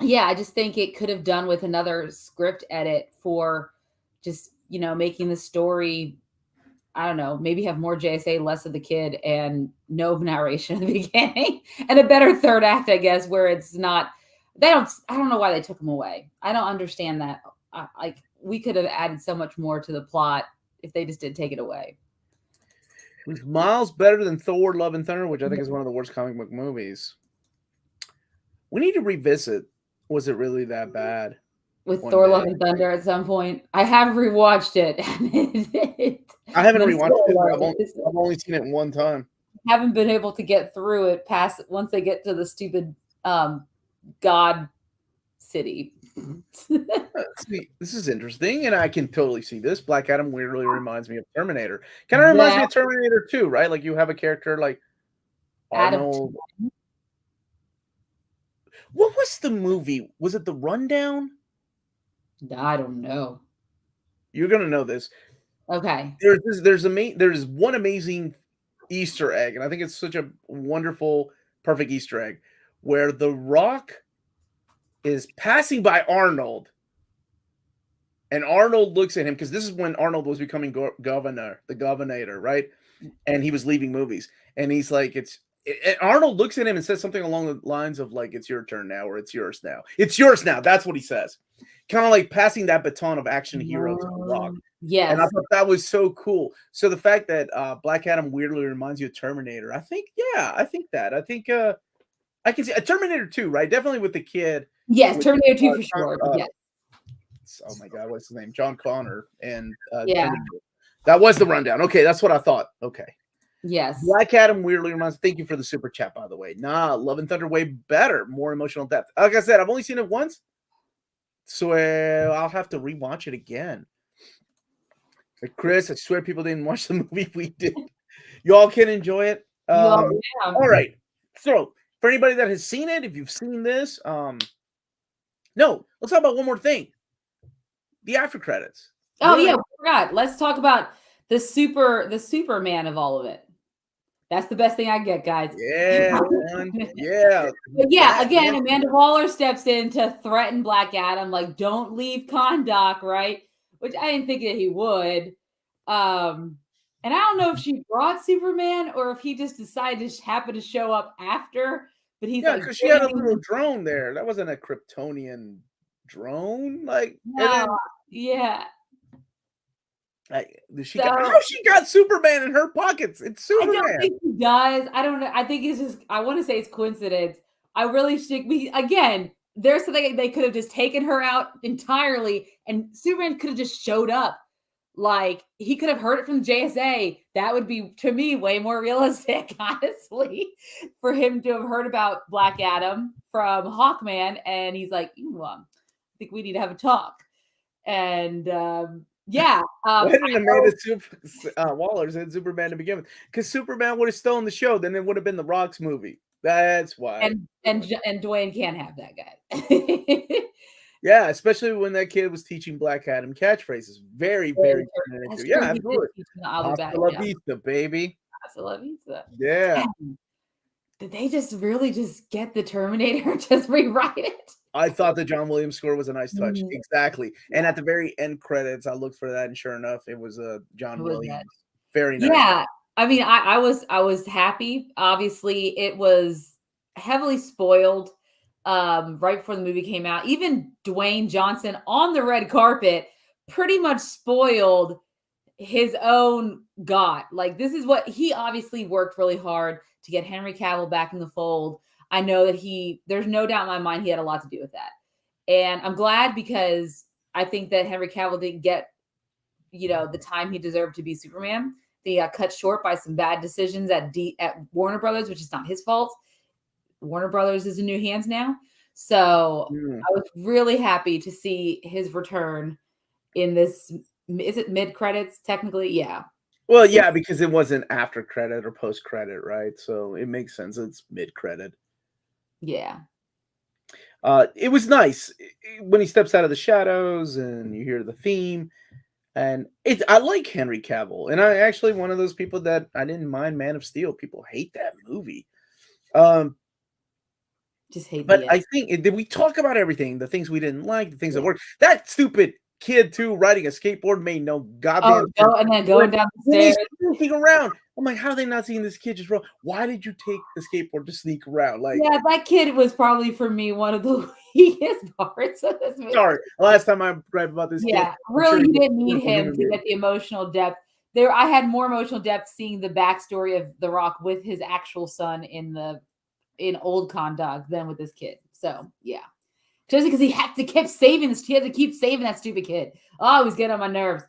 Yeah, I just think it could have done with another script edit for just, making the story, I don't know, maybe have more JSA, less of the kid, and no narration at the beginning, and a better third act, I guess, where it's not, I don't know why they took him away. I don't understand that. We could have added so much more to the plot if they just did take it away. Was miles better than Thor: Love and Thunder, which I think is one of the worst comic book movies. We need to revisit. Was it really that bad? With Thor: Love and Thunder at some point. I have rewatched it. I haven't rewatched it. I've only seen it one time. Haven't been able to get through it past once they get to the stupid God city. This is interesting, and I can totally see this. Black Adam weirdly reminds me of Terminator. Kind of reminds me of Terminator 2, right? Like you have a character like Arnold. What was the movie? Was it The Rundown? I don't know. You're gonna know this. Okay. There's one amazing Easter egg, and I think it's such a wonderful, perfect Easter egg, where The Rock is passing by Arnold, and Arnold looks at him because this is when Arnold was becoming the governor, right? And he was leaving movies, and he's like, Arnold looks at him and says something along the lines of like, "It's your turn now," or "It's yours now." It's yours now. That's what he says. Kind of like passing that baton of action hero to The Rock. Yes. And I thought that was so cool. So the fact that Black Adam weirdly reminds you of Terminator, I think that. I think I can see a Terminator 2, right? Definitely with the kid. Yes, Terminator 2 for sure. Yes. Oh my God, what's his name? John Connor and yeah. That was The Rundown. Okay, that's what I thought. Okay. Yes. Black Adam weirdly reminds. Thank you for the super chat, by the way. Love and Thunder way better, more emotional depth. Like I said, I've only seen it once, so I'll have to rewatch it again. Like Chris, I swear people didn't watch the movie we did. Y'all can enjoy it. All right. So for anybody that has seen it, if you've seen this, no, let's talk about one more thing. The after credits. Oh yeah, we forgot. Let's talk about the Superman of all of it. That's the best thing I get, guys. Yeah, yeah. But yeah, again, Amanda Waller steps in to threaten Black Adam, like, don't leave Kahndaq, right? Which I didn't think that he would. And I don't know if she brought Superman or if he just decided to happen to show up after. But he's like, because she had a little drone there. That wasn't a Kryptonian drone. Like, no, yeah. How she got Superman in her pockets? It's Superman. I don't think he does. I don't know. I think it's just, I want to say it's coincidence. I really think there's something they could have just taken her out entirely and Superman could have just showed up. Like, he could have heard it from the JSA. That would be, to me, way more realistic, honestly, for him to have heard about Black Adam from Hawkman. And he's like, I think we need to have a talk. And Yeah. Why didn't Amanda Waller said Superman to begin with? Because Superman would have stolen the show. Then it would have been the Rock's movie. That's why. And Dwayne can't have that guy. Yeah, especially when that kid was teaching Black Adam catchphrases. Very, very turn That's into. true. Yeah, He did absolutely. teach him the I'll be back. Hasta la Yeah. vista, baby. Hasta la vista. Yeah. Did they just really just get the Terminator and just rewrite it? I thought the John Williams score was a nice touch. Mm, Exactly. And yeah, at the very end credits, I looked for that, and sure enough, it was it John was that. Williams. Very nice. Yeah. I mean, I was happy. Obviously, it was heavily spoiled right before the movie came out. Even Dwayne Johnson on the red carpet pretty much spoiled his own God. Like, this is what he obviously worked really hard to get Henry Cavill back in the fold. I know that there's no doubt in my mind he had a lot to do with that. And I'm glad, because I think that Henry Cavill didn't get, the time he deserved to be Superman. He got cut short by some bad decisions at Warner Brothers, which is not his fault. Warner Brothers is in new hands now. So I was really happy to see his return in this. Is it mid credits technically? Yeah. Well, yeah, because it wasn't after credit or post credit, right? So it makes sense. It's mid credit. Yeah. It was nice when he steps out of the shadows and you hear the theme. And I like Henry Cavill, and I actually one of those people that I didn't mind Man of Steel. People hate that movie. Just hate But I think did we talk about everything? The things we didn't like, the things that worked. That stupid kid too riding a skateboard made no goddamn sense. And then going down the stairs, sneaking around. I'm like, how are they not seeing this kid just roll? Why did you take the skateboard to sneak around? Like, yeah, that kid was probably for me one of the weakest parts of this movie. Sorry, last time I gripe about this kid, really, you didn't need him to get the emotional depth. I had more emotional depth seeing the backstory of The Rock with his actual son in Old Condog than with this kid. So yeah, just because he had to keep saving that stupid kid. Oh, he was getting on my nerves.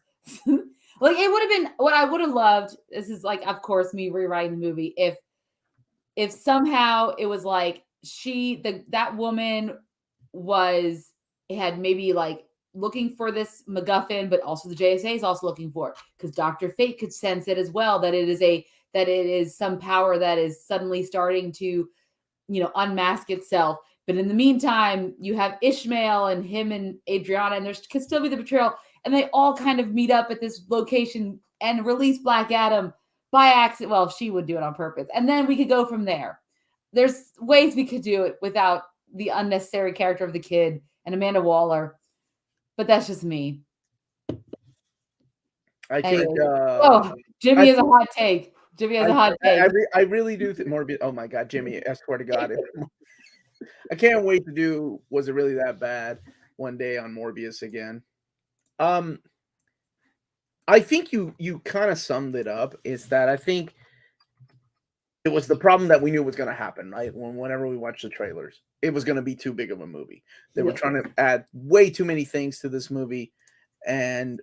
Like, it would have been what I would have loved. This is like, of course, me rewriting the movie. If somehow it was like that woman had maybe like looking for this MacGuffin, but also the JSA is also looking for it, because Dr. Fate could sense it as well, that it is some power that is suddenly starting to, unmask itself. But in the meantime, you have Ishmael and him and Adriana, and there could still be the betrayal, and they all kind of meet up at this location and release Black Adam by accident. Well, she would do it on purpose, and then we could go from there. There's ways we could do it without the unnecessary character of the kid and Amanda Waller, but that's just me. I think. Jimmy has a hot take. Jimmy has a hot take. I really do think Morbius. Oh my God, Jimmy! I swear to God, I can't wait to do Was It Really That Bad one day on Morbius again. I think you kind of summed it up. Is that I think it was the problem that we knew was going to happen, right? Whenever we watched the trailers, it was going to be too big of a movie. They were trying to add way too many things to this movie, and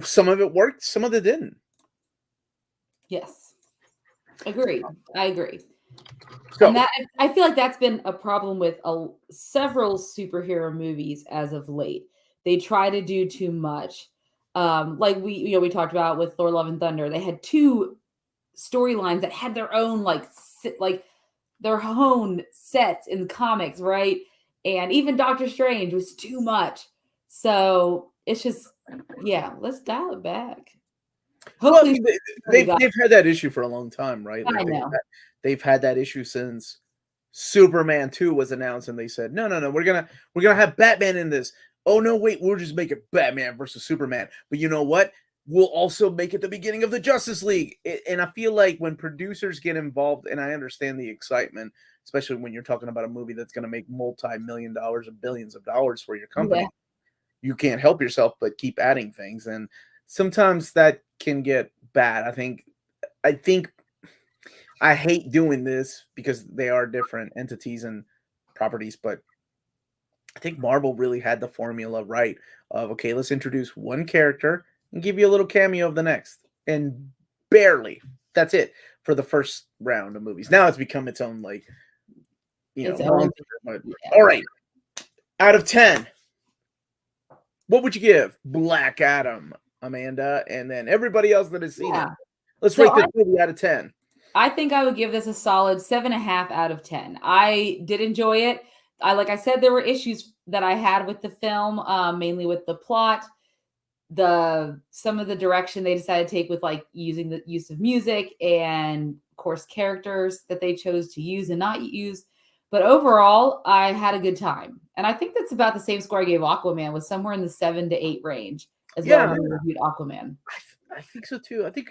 some of it worked, some of it didn't. Yes. Agreed. I agree. So, and I feel like that's been a problem with several superhero movies as of late. They try to do too much. Like we talked about with Thor: Love and Thunder. They had two storylines that had their own their own sets in the comics, right? And even Doctor Strange was too much. So it's just, let's dial it back. Hopefully, they've had that issue for a long time, right? I know. They've had that issue since Superman 2 was announced, and they said, no, we're gonna have Batman in this. Oh no, wait, we'll just make it Batman versus Superman. But you know what? We'll also make it the beginning of the Justice League. And I feel like when producers get involved, and I understand the excitement, especially when you're talking about a movie that's going to make multi-million dollars or billions of dollars for your company, you can't help yourself but keep adding things. And sometimes that can get bad. I think I hate doing this because they are different entities and properties, but I think Marvel really had the formula right of, okay, let's introduce one character and give you a little cameo of the next. And barely. That's it for the first round of movies. Now it's become its own, all right. Out of 10. What would you give Black Adam, Amanda, and then everybody else that has seen it? Yeah. Let's So rate this movie out of 10. I think I would give this a solid 7.5 out of 10. I did enjoy it. Like I said, there were issues that I had with the film, mainly with the plot, some of the direction they decided to take with like using the use of music and of course characters that they chose to use and not use. But overall, I had a good time. And I think that's about the same score I gave Aquaman, was somewhere in the 7 to 8 range as well Yeah, when we reviewed Aquaman. I think so too. I think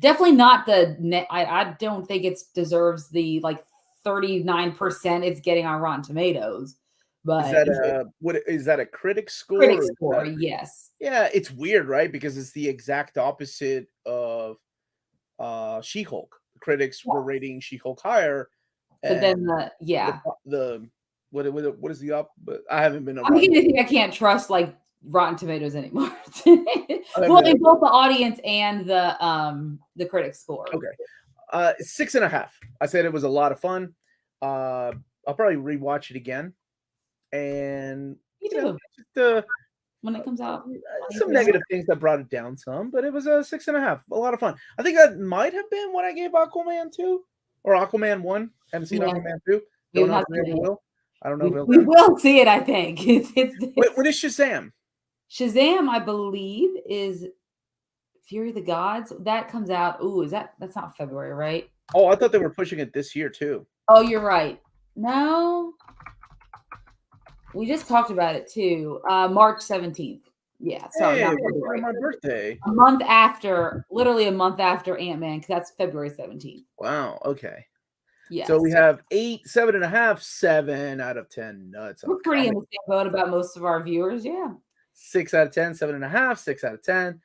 Definitely not the net. I don't think it deserves the like 39% it's getting on Rotten Tomatoes, is but that a critic score? critic Or is score, that, yes. yeah, it's weird, right? Because it's the exact opposite of She-Hulk. The critics were rating She-Hulk higher, But then and yeah. the what is the up? But I haven't been I'm around. beginning to think I can't trust like Rotten Tomatoes anymore. I haven't Well, been in both the audience and the critic score. Okay. 6.5. I said it was a lot of fun. I'll probably rewatch it again. And Me you know, too. just When it comes out. some negative things that brought it down some, but it was a 6.5. A lot of fun. I think that might have been what I gave Aquaman 2 or Aquaman 1. Haven't seen Yeah. Aquaman 2. We've Don't know not if seen I it. will. I don't know if We will see it, I think. When is Shazam? Shazam, I believe, is Fury of the Gods. That comes out. Ooh, that's not February, right? Oh, I thought they were pushing it this year too. Oh, you're right. No. We just talked about it too. March 17th. Yeah, sorry, Hey, not it's February. my birthday. A month after, literally a month after Ant-Man, because that's February 17th. Wow. Okay. Yes. So we have 8, 7.5, 7 out of 10 nuts. We're pretty in the same boat about most of our viewers. Yeah. 6 out of 10, 7.5, 6 out of 10,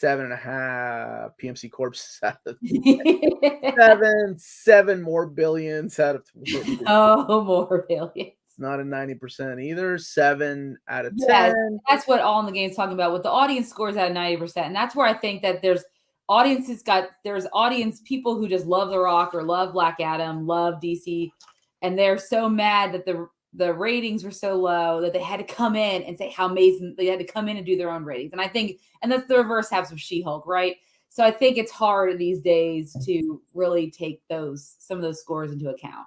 7.5 PMC corpses out of 10, 7 more billions out of 10. Oh, more billions. It's not a 90% either. 7 out of 10. Yeah, that's what All in the Game is talking about. With the audience scores at 90%. And that's where I think that there's audience people who just love The Rock or love Black Adam, love DC, and they're so mad that the ratings were so low that they had to come in and say how amazing. They had to come in and do their own ratings. And that's the reverse happens with She-Hulk, right? So I think it's hard these days to really take some of those scores into account.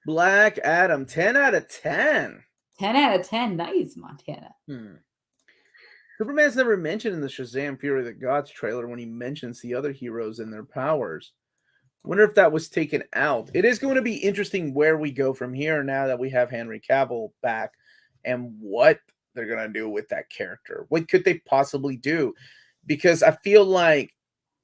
Black Adam, 10 out of 10. 10 out of 10. Nice, Montana. Superman's never mentioned in the Shazam Fury of the Gods trailer when he mentions the other heroes and their powers. Wonder if that was taken out. It is going to be interesting where we go from here now that we have Henry Cavill back and what they're going to do with that character. What could they possibly do? Because I feel like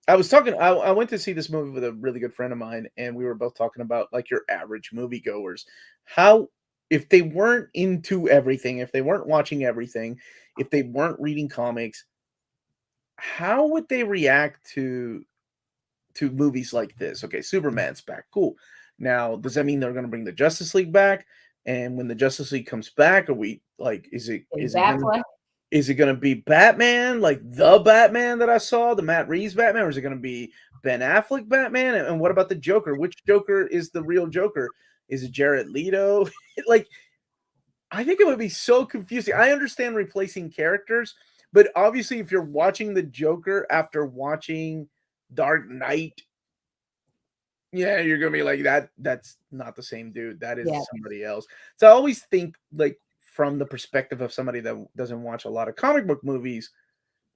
I went to see this movie with a really good friend of mine, and we were both talking about like your average moviegoers. How, if they weren't into everything, if they weren't watching everything, if they weren't reading comics, how would they react to movies like this? Okay, Superman's back. Cool. Now, does that mean they're going to bring the Justice League back? And when the Justice League comes back, are we like, is it going to be Batman, like the Batman that I saw, the Matt Reeves Batman, or is it going to be Ben Affleck Batman? And what about the Joker? Which Joker is the real Joker? Is it Jared Leto? Like, I think it would be so confusing. I understand replacing characters, but obviously if you're watching the Joker after watching Dark Knight, yeah, you're going to be like, that's not the same dude. That is somebody else. So I always think, like, from the perspective of somebody that doesn't watch a lot of comic book movies,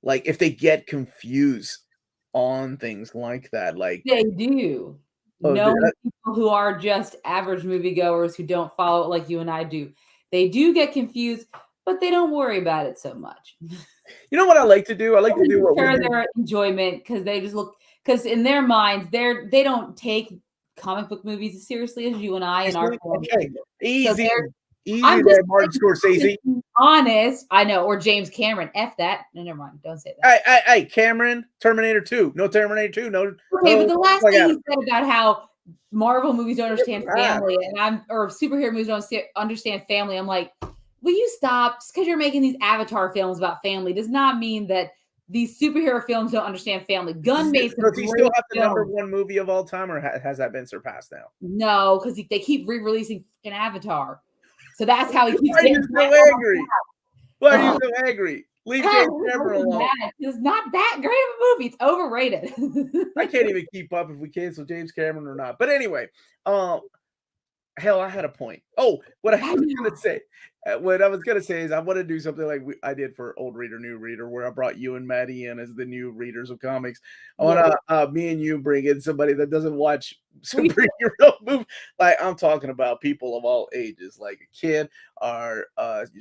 like if they get confused on things like that, like they do. People who are just average moviegoers who don't follow it like you and I do, they do get confused, but they don't worry about it so much. You know what I like to do? I like to do what their enjoyment because they just look, because in their minds they don't take comic book movies as seriously as you and I and our family. Okay, easy. So Easy there, Martin Scorsese. Honest, I know, or James Cameron. F that. No, never mind. Don't say that. Hey, Cameron, Terminator 2. No Terminator 2. No. Okay, but the last thing he said about how Marvel movies don't understand family, or superhero movies don't understand family, I'm like, will you stop? Just because you're making these Avatar films about family does not mean that these superhero films don't understand family. Gunn made some. Does he still have the #1 movie of all time, or has that been surpassed now? No, because they keep re-releasing an Avatar. So that's how he keeps getting so angry. Why are you so angry? Leave James Cameron alone. It's not that great of a movie. It's overrated. I can't even keep up if we cancel James Cameron or not. But anyway, hell, I had a point. Oh, what I was gonna say, is I want to do something like I did for Old Reader, New Reader, where I brought you and Maddie in as the new readers of comics. I want to me and you bring in somebody that doesn't watch superhero movies. Like I'm talking about people of all ages, like a kid, our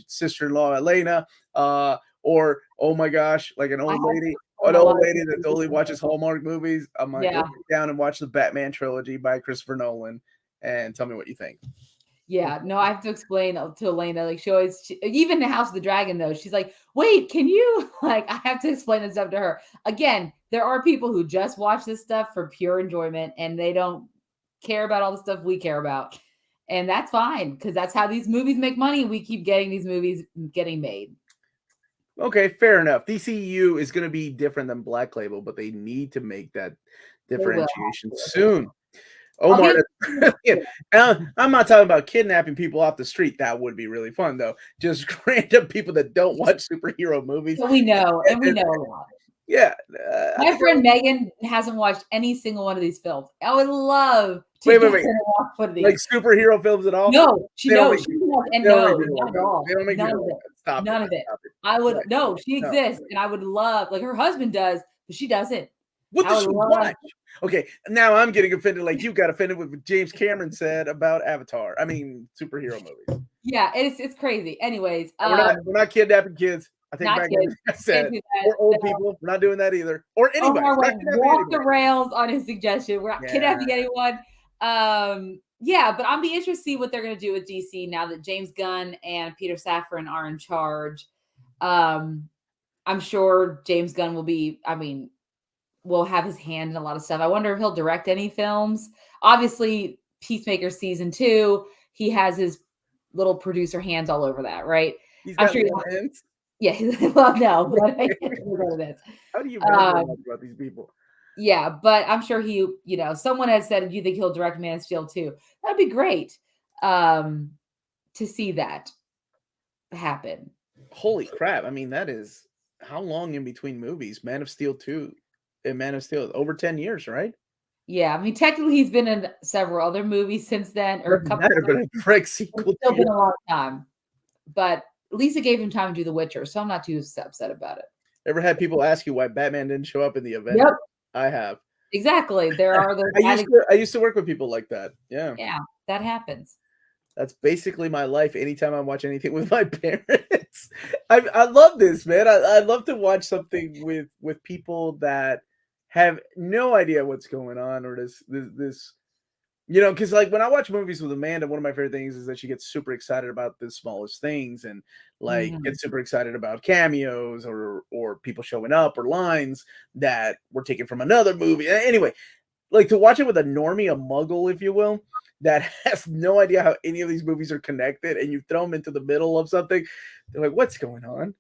sister-in-law Elena, or oh my gosh, like an old lady that only watches Hallmark movies. I might go down and watch the Batman trilogy by Christopher Nolan. And tell me what you think. Yeah, no, I have to explain to Elena. Like even the House of the Dragon, though, she's like, "Wait, can you?" Like, I have to explain this stuff to her. Again, there are people who just watch this stuff for pure enjoyment, and they don't care about all the stuff we care about, and that's fine because that's how these movies make money. We keep getting these movies getting made. Okay, fair enough. DCEU is going to be different than Black Label, but they need to make that differentiation soon. Omar, I'm not talking about kidnapping people off the street. That would be really fun, though. Just random people that don't watch superhero movies. So we know, and we know a lot. Yeah. My friend Megan hasn't watched any single one of these films. I would love to wait. watch one of these. Like superhero films at all? No, she knows. Not at all. They don't make none of it. Stop none it. of it. I would she exists, and I would love, like her husband does, but she doesn't. What does she watch? Okay, now I'm getting offended like you got offended with what James Cameron said about Avatar. I mean, superhero movies. Yeah, it's crazy. Anyways, we're not kidnapping kids. I think back then I said, or old people. We're not doing that either. Or anybody. Omar went off the rails on his suggestion. We're not kidnapping anyone. Yeah, but I'll be interested to see what they're going to do with DC now that James Gunn and Peter Safran are in charge. I'm sure James Gunn will have his hand in a lot of stuff. I wonder if he'll direct any films. Obviously, Peacemaker season 2, he has his little producer hands all over that, right? I'm sure hands. Yeah, well, no. But how do you know about these people? Yeah, but I'm sure someone has said, do you think he'll direct Man of Steel 2? That'd be great to see that happen. Holy crap. I mean, that is how long in between movies? Man of Steel 2 and Man of Steel, over 10 years, right? Yeah, I mean, technically he's been in several other movies since then, or a couple. But a Frank sequel. It's still been a long time, but Lisa gave him time to do The Witcher, so I'm not too upset about it. Ever had people ask you why Batman didn't show up in the event? Yep. I have. Exactly. There are those. I used to work with people like that. Yeah. Yeah, that happens. That's basically my life. Anytime I watch anything with my parents, I love this, man. I love to watch something with people that have no idea what's going on, or this because like when I watch movies with Amanda, one of my favorite things is that she gets super excited about the smallest things and like gets super excited about cameos or people showing up or lines that were taken from another movie. Anyway, like to watch it with a normie, a muggle, if you will, that has no idea how any of these movies are connected, and you throw them into the middle of something, they're like, what's going on?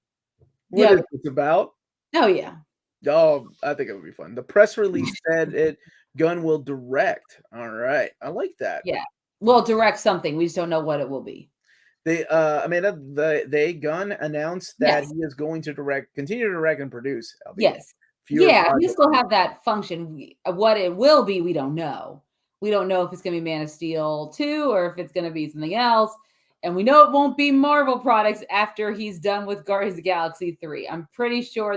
What is this about? Oh, yeah. Oh, I think it would be fun. The press release said Gunn will direct. All right. I like that. Yeah. Well, direct something. We just don't know what it will be. Gunn announced that he is going to continue to direct and produce. Yes. Yeah, we still have that function. What it will be, we don't know. We don't know if it's going to be Man of Steel 2 or if it's going to be something else. And we know it won't be Marvel products after he's done with Guardians of the Galaxy 3. I'm pretty sure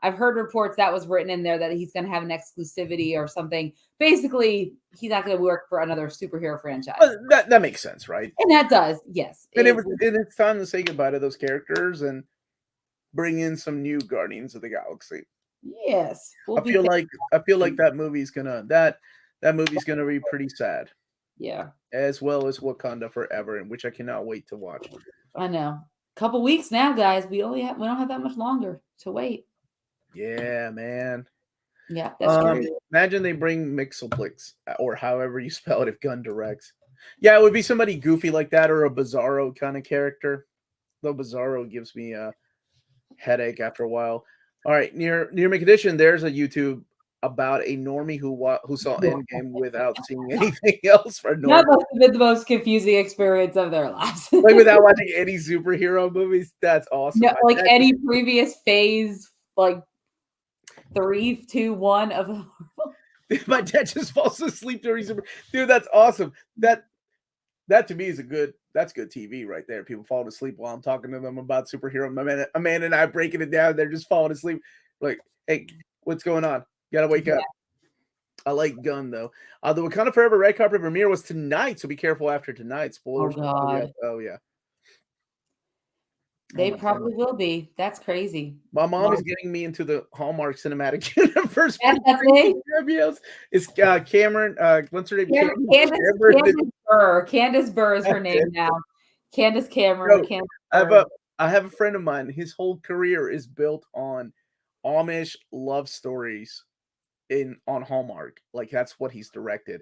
I've heard reports that was written in there that he's going to have an exclusivity or something. Basically, he's not going to work for another superhero franchise. Well, that makes sense, right? And that does, yes. And it's time to say goodbye to those characters and bring in some new Guardians of the Galaxy. Yes. I feel like that movie's gonna be pretty sad. Yeah. As well as Wakanda Forever, in which I cannot wait to watch. I know. Couple weeks now, guys. We don't have that much longer to wait. Yeah, man. Yeah, that's true. Imagine they bring Mixelplix, or however you spell it, if Gunn directs. Yeah, it would be somebody goofy like that, or a Bizarro kind of character. Though Bizarro gives me a headache after a while. All right, near McAddition, there's a YouTube about a normie who saw Endgame without seeing anything else for That normie. must have been the most confusing experience of their lives. Like without watching any superhero movies. That's awesome. No, like any previous phase, like 3, 2, 1 of the My dad just falls asleep during super. Dude, that's awesome. That to me is that's good TV right there. People falling asleep while I'm talking to them about superhero. Amanda and I breaking it down. They're just falling asleep. Like, hey, what's going on? You gotta wake up. I like Gun though. The Wakanda Forever red carpet premiere was tonight, so be careful after tonight. Spoilers. Oh God. Oh yeah. They probably will be. That's crazy. My mom is getting me into the Hallmark Cinematic Universe. It's Cameron. What's her name? Candace Burr is her name now. Candace Cameron. I have a friend of mine. His whole career is built on Amish love stories on Hallmark. Like that's what he's directed.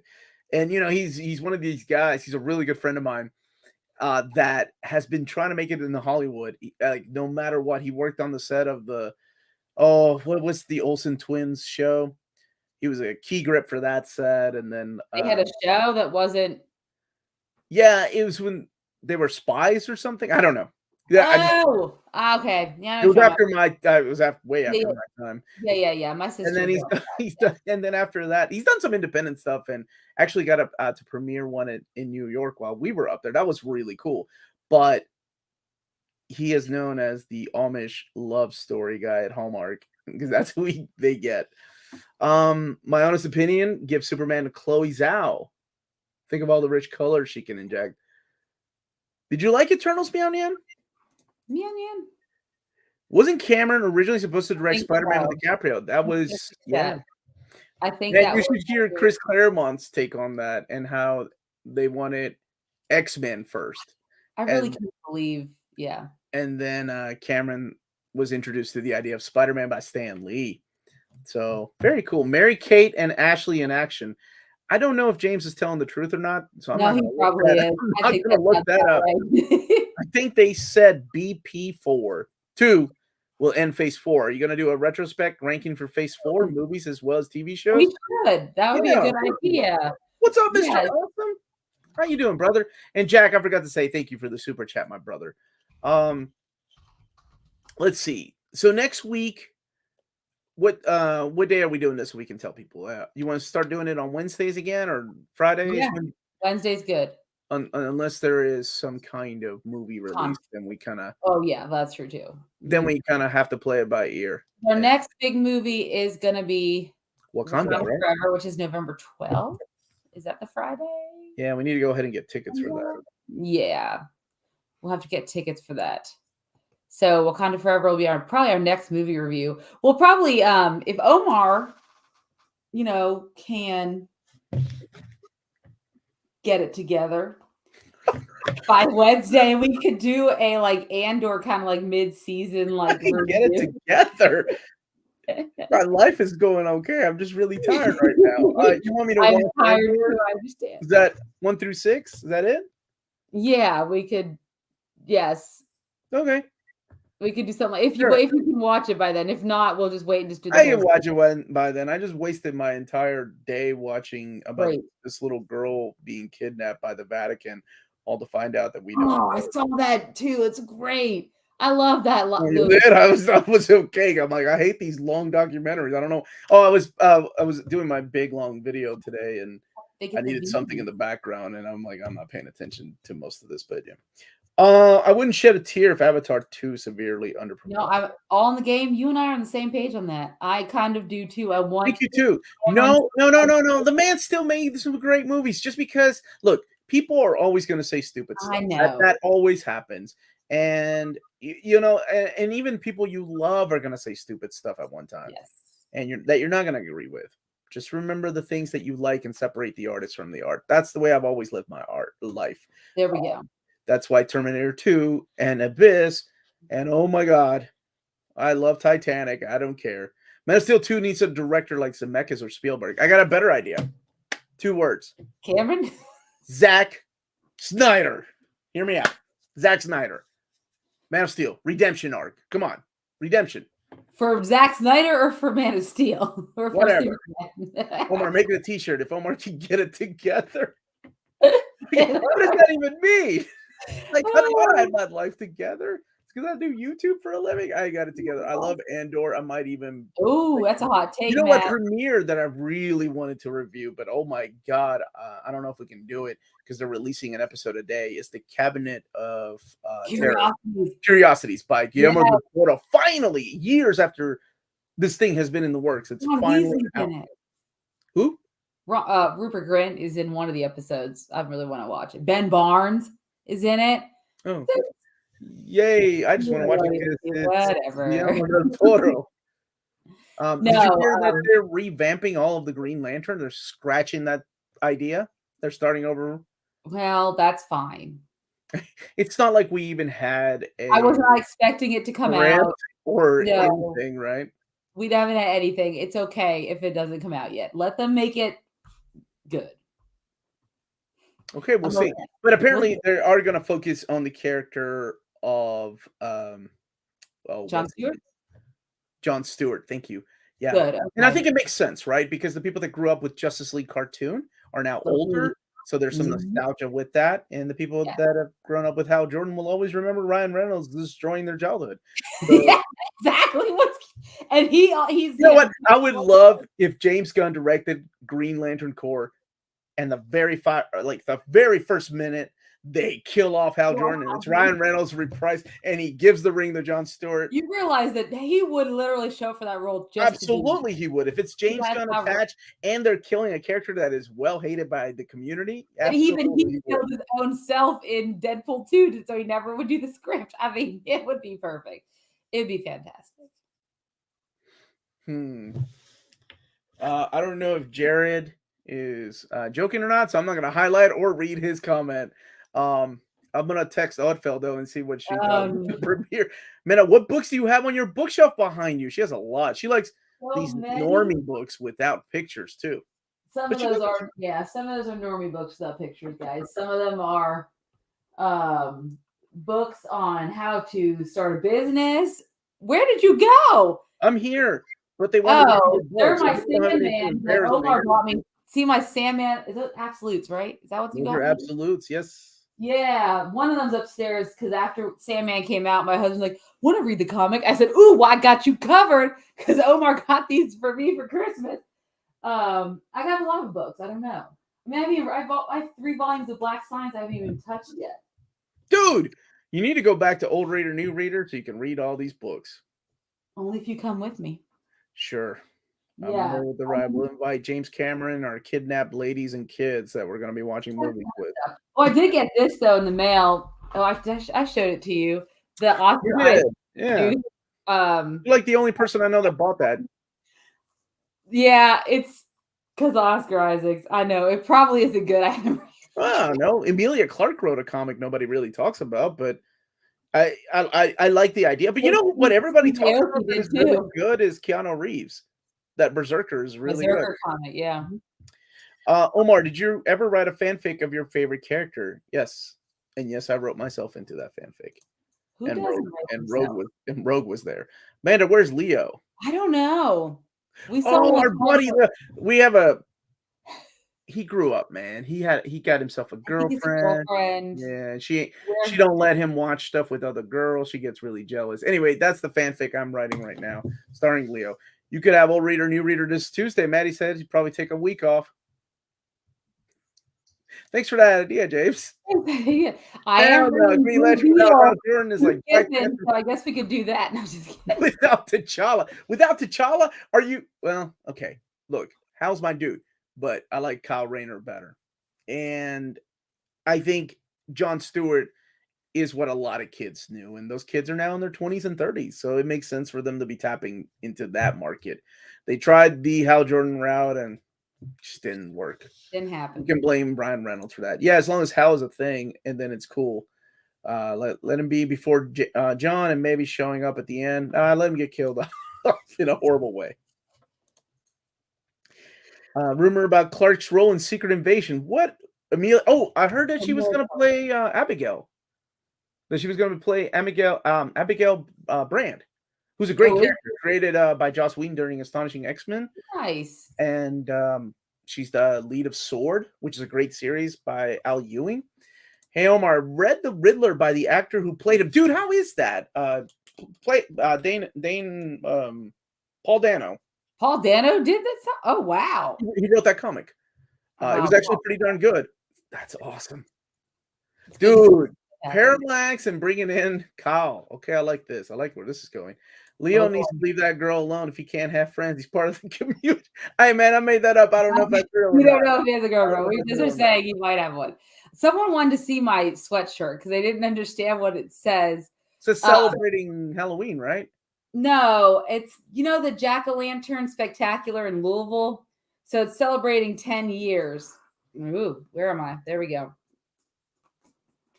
And he's one of these guys. He's a really good friend of mine. That has been trying to make it in the Hollywood, like no matter what. He worked on the set of what was the Olsen twins show? He was a key grip for that set, and then they had a show that wasn't. Yeah, it was when they were spies or something. I don't know. Yeah, okay. Yeah, it was after my. It was way after my time. Yeah. My sister. And then he's done, and then after that, he's done some independent stuff, and actually got to premiere one in New York while we were up there. That was really cool. But he is known as the Amish love story guy at Hallmark because that's who they get. My honest opinion: give Superman to Chloe Zhao. Think of all the rich color she can inject. Did you like Eternals, Meow Nyan? Meow Nyan. Wasn't Cameron originally supposed to direct Spider-Man with DiCaprio? That was I think that you should hear Chris Claremont's take on that and how they wanted X-Men first. I really can't believe, And then Cameron was introduced to the idea of Spider-Man by Stan Lee. So very cool. Mary-Kate and Ashley in action. I don't know if James is telling the truth or not. So I'm not going to look that up. I think they said BP4 2 will end phase 4. Are you going to do a retrospect ranking for phase 4 movies as well as TV shows? We should. That would be a good idea. What's up, Mr. Awesome? How you doing, brother? And Jack, I forgot to say thank you for the super chat, my brother. Let's see. So next week, what day are we doing this week? And tell people. You want to start doing it on Wednesdays again or Fridays? Yeah. Wednesday's good. Unless there is some kind of movie release, then we kind of. Oh yeah, that's true too. Then we kind of have to play it by ear. Our next big movie is gonna be Wakanda, right? Forever, which is November 12th. Is that the Friday? Yeah, we need to go ahead and get tickets for that. Yeah, we'll have to get tickets for that. So Wakanda Forever will be probably our next movie review. We'll probably if Omar, can get it together by Wednesday, we could do a Andor kind of mid-season get it together. My life is going okay. I'm just really tired right now. You want me to? I'm tired too, I understand. Is that 1 through 6? Is that it? Yeah, we could. Yes. Okay. We could do something if you can watch it by then. If not, we'll just wait and just do. I can watch it by then. I just wasted my entire day watching about this little girl being kidnapped by the Vatican, all to find out that we. I saw that too. It's great. I love that. You did? I was okay. I'm like, I hate these long documentaries. I don't know. Oh, I was doing my big long video today, and I needed something in the background, and I'm like, I'm not paying attention to most of this, but yeah. I wouldn't shed a tear if Avatar 2 severely underperformed. No, I'm all in the game. You and I are on the same page on that. I kind of do too. I want. Thank you too. No. The man still made some great movies. Just because, look, people are always going to say stupid stuff. I know that always happens, and and even people you love are going to say stupid stuff at one time. Yes, and you're not going to agree with. Just remember the things that you like and separate the artist from the art. That's the way I've always lived my life. There we go. That's why Terminator 2 and Abyss, and oh my God, I love Titanic. I don't care. Man of Steel 2 needs a director like Zemeckis or Spielberg. I got a better idea. 2 words. Cameron? Zack Snyder. Hear me out. Zack Snyder. Man of Steel. Redemption arc. Come on. Redemption. For Zack Snyder or for Man of Steel? Or for Whatever. Superman? Omar, make it a T-shirt. If Omar can get it together, what does that even mean? Like, how do I have my life together? It's because I do YouTube for a living. I got it together. I love Andor. I might even. Ooh, that's a hot You take, know what Matt. premiere that I really wanted to review, but oh my god, I don't know if we can do it because they're releasing an episode a day. It's the Cabinet of Terror, Curiosities by Guillermo del Toro. Finally, years after this thing has been in the works, it's finally out. In it. Who? Rupert Grint is in one of the episodes. I really want to watch it. Ben Barnes is in it. Oh, yay! I just want to watch it because whatever. Guillermo del Toro. No, did you hear that they're revamping all of the Green Lantern? They're scratching that idea. They're starting over. Well, that's fine. It's not like we even had I was not expecting it to come out or anything, right? We haven't had anything. It's okay if it doesn't come out yet. Let them make it good. Okay, we'll see. But apparently they are going to focus on the character of John Stewart. John Stewart, thank you. Yeah. Good. Okay. And I think it makes sense, right? Because the people that grew up with Justice League cartoon are now older. So there's some nostalgia with that. And the people that have grown up with Hal Jordan will always remember Ryan Reynolds destroying their childhood. So, yeah, exactly. And he's you know what? I would love if James Gunn directed Green Lantern Corps and the very first minute they kill off Hal Jordan and it's Ryan Reynolds reprised and he gives the ring to John Stewart. You realize that he would literally show for that role. Absolutely, he would. If it's James Gunn attached and they're killing a character that is well hated by the community. And he killed his own self in Deadpool 2, so he never would do the script. I mean, it would be perfect. It'd be fantastic. I don't know if Jared is joking or not, so I'm not going to highlight or read his comment. I'm gonna text Oddfeld though and see what she does with the premiere. Man, what books do you have on your bookshelf behind you? She has a lot. She likes these normie books without pictures too. Some of those are normie books without pictures, guys. Some of them are books on how to start a business. Where did you go? I'm here, but they want. They're my Sandman that Omar bought me. See my Sandman? Is it Absolutes, right? Is that what you got? Those are Absolutes, yes. Yeah, one of them's upstairs because after Sandman came out, my husband's like, "Want to read the comic?" I said, "Ooh, well, I got you covered," because Omar got these for me for Christmas. I got a lot of books. I don't know. I mean, I have 3 volumes of Black Science I haven't even touched yet. Dude, you need to go back to Old Reader, New Reader so you can read all these books. Only if you come with me. Sure. Yeah. With the ride. We'll invite James Cameron, our kidnapped ladies and kids that we're going to be watching movies with. Oh, I did get this though in the mail. Oh, I showed it to you. The Oscar Isaac. Yeah. You're like the only person I know that bought that. Yeah, it's because Oscar Isaacs. I know it probably isn't good. Oh no, Emilia Clarke wrote a comic nobody really talks about, but I like the idea. But you know what everybody talks about that is really good is Keanu Reeves. That Berserker is really good. Comic, yeah. Omar, did you ever write a fanfic of your favorite character? Yes, and yes, I wrote myself into that fanfic. Who and Rogue was there. Amanda, where's Leo? I don't know. We saw our buddy. We have he grew up, man. He got himself a girlfriend. Yeah, she don't let him watch stuff with other girls. She gets really jealous. Anyway, that's the fanfic I'm writing right now, starring Leo. You could have Old Reader, New Reader this Tuesday. Maddie said he'd probably take a week off. Thanks for that idea, James. Yeah. I am Green Lantern without Jordan is like so I guess we could do that. No, just kidding. Without T'Challa, are you okay. Look, Hal's my dude, but I like Kyle Rayner better. And I think John Stewart is what a lot of kids knew, and those kids are now in their 20s and 30s, so it makes sense for them to be tapping into that market. They tried the Hal Jordan route and just didn't work. Didn't happen. You can blame Ryan Reynolds for that. Yeah, as long as Hal is a thing, and then it's cool. Let him be before John, and maybe showing up at the end. Let him get killed off in a horrible way. Rumor about Clark's role in Secret Invasion. What? Amelia? Oh, I heard that she was going to play Abigail. That she was going to play Abigail Brand, who's a great Oh, character created by Joss Whedon during Astonishing X-Men. nice. And she's the lead of Sword, which is a great series by Al Ewing. Hey Omar, read The Riddler by the actor who played him. Dude, how is that? Dane Paul Dano. Paul Dano did this? Oh, wow. He wrote that comic. It was actually pretty darn good. That's awesome. Dude, Parallax and bringing in Kyle. Okay, I like this. I like where this is going. Leo needs to leave that girl alone if he can't have friends. He's part of the community. Hey, man, I made that up. I don't know if that's real. We don't know if he has a girlfriend. We just are saying he might have one. Someone wanted to see my sweatshirt because they didn't understand what it says. So celebrating Halloween, right? No, it's, the Jack-o'-lantern spectacular in Louisville. So it's celebrating 10 years. Ooh, where am I? There we go.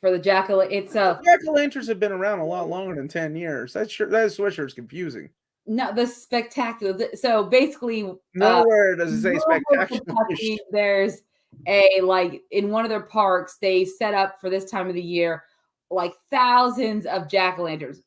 For the Jack-o'-lanterns have been around a lot longer than 10 years. That sweatshirt's confusing. No, the spectacular. So basically, nowhere does it say spectacular. There's in one of their parks, they set up for this time of the year like thousands of jack-o'-lanterns.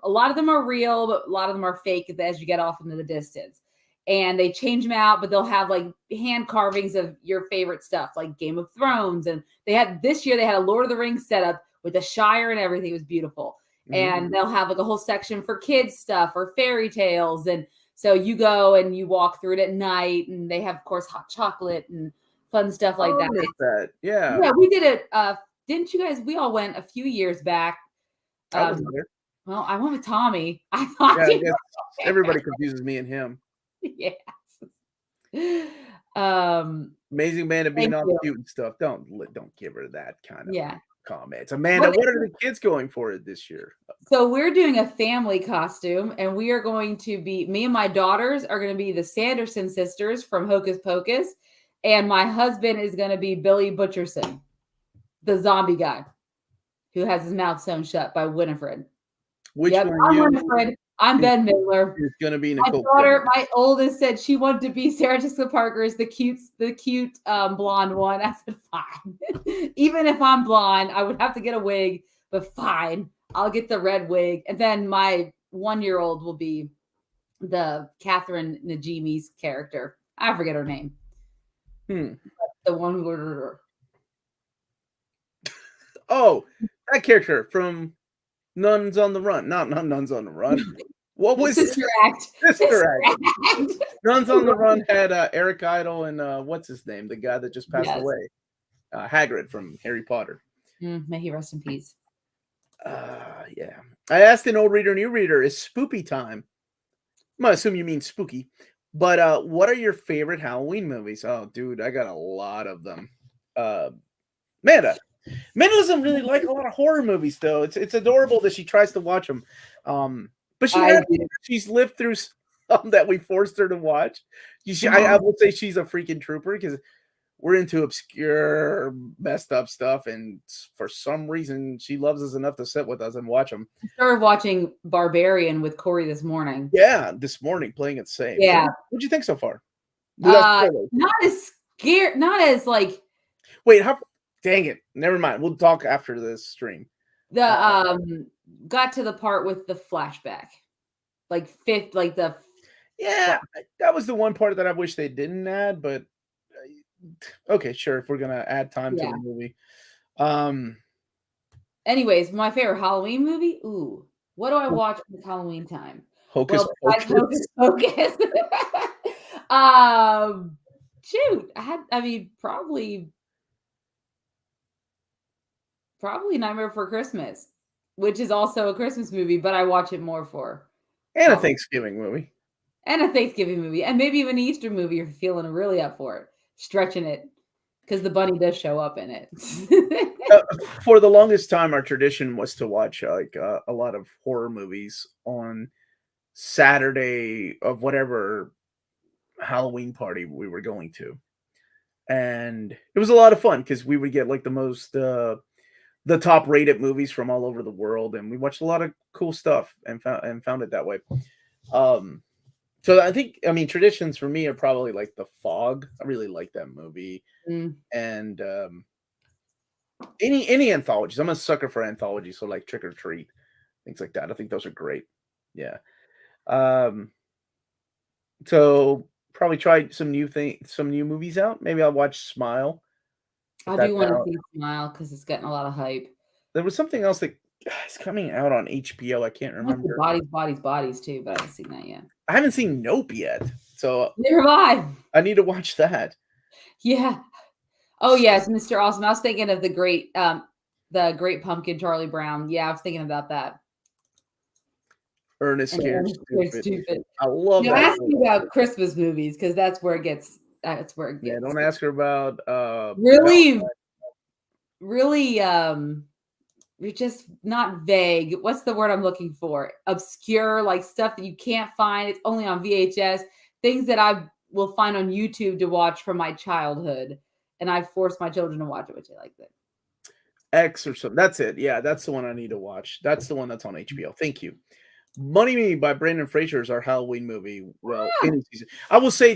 A lot of them are real, but a lot of them are fake as you get off into the distance. And they change them out, but they'll have like hand carvings of your favorite stuff, like Game of Thrones. And this year they had a Lord of the Rings setup with the Shire and everything. It was beautiful. And they'll have like a whole section for kids stuff or fairy tales. And so you go and you walk through it at night, and they have, of course, hot chocolate and fun stuff like that. Yeah. Yeah, we did it. Didn't you guys? We all went a few years back. I was there. Well, I went with Tommy. I thought I guess everybody confuses me and him. Yes. Amazing man being all cute and stuff. Don't give her that kind of comments. Amanda, what are the kids going for this year? So we're doing a family costume, and we are going to be, me and my daughters are going to be the Sanderson sisters from Hocus Pocus, and my husband is going to be Billy Butcherson, the zombie guy who has his mouth sewn shut by Winifred. Which one I'm Winifred. I'm Ben Midler. It's going to be Nicole. My daughter, my oldest, said she wanted to be Sarah Jessica Parker's the cute blonde one. I said, fine. Even if I'm blonde, I would have to get a wig, but fine. I'll get the red wig. And then my 1-year-old will be the Catherine Najimi's character. I forget her name. The one who... Oh, that character from Nuns on the Run. Not Nuns on the Run. What was Sister Act? Sister Act. Nuns on the Run had Eric Idle and what's his name? The guy that just passed away. Hagrid from Harry Potter. May he rest in peace. Yeah. I asked an old reader, new reader, is spoopy time? I'm going to assume you mean spooky. But what are your favorite Halloween movies? Oh, dude, I got a lot of them. Amanda doesn't really like a lot of horror movies, though. It's adorable that she tries to watch them. But she's lived through some that we forced her to watch. I will say she's a freaking trooper because we're into obscure, messed up stuff, and for some reason, she loves us enough to sit with us and watch them. I started watching Barbarian with Corey this morning. Yeah, this morning, playing it safe. Yeah. What'd you think so far? Not as scared, not as like... Wait, dang it. Never mind. We'll talk after this stream. Got to the part with the flashback. Yeah, that was the one part that I wish they didn't add, but okay, sure, if we're gonna add time to the movie. Anyways, my favorite Halloween movie. Ooh, what do I watch with Halloween time? Hocus Pocus. Shoot, probably Nightmare Before Christmas, which is also a Christmas movie, but I watch it more for. And a Thanksgiving movie. And a Thanksgiving movie. And maybe even an Easter movie if you're feeling really up for it. Stretching it. Because the bunny does show up in it. For the longest time, our tradition was to watch a lot of horror movies on Saturday of whatever Halloween party we were going to. And it was a lot of fun because we would get like the top rated movies from all over the world, and we watched a lot of cool stuff and found it that way. So I think, traditions for me are probably like The Fog. I really like that movie. And any anthologies. I'm a sucker for anthologies, so like Trick or Treat, things like that. I think those are great. Yeah. Um, so probably try some new movies out. Maybe I'll watch Smile if I do that's want to out. see Smile because it's getting a lot of hype. There was something else that is coming out on HBO. I can't I want the remember. bodies too, but I haven't seen that yet. I haven't seen Nope yet, so Neither have I. I need to watch that. Yeah. Oh yes, Mr. Awesome. I was thinking of the Great Pumpkin, Charlie Brown. Yeah, I was thinking about that. Ernest And Scared they're Stupid. stupid. I love Now that ask me movie. about Christmas movies because that's where it gets. That's where it Yeah, gets don't ask her about really, really. You're just not vague. What's the word I'm looking for? Obscure, like stuff that you can't find. It's only on VHS. Things that I will find on YouTube to watch from my childhood, and I force my children to watch it, which I like that. X or something. That's it. Yeah, that's the one I need to watch. That's the one that's on HBO. Thank you. Money Me by Brandon Fraser is our Halloween movie. Well, Ah, any season. I will say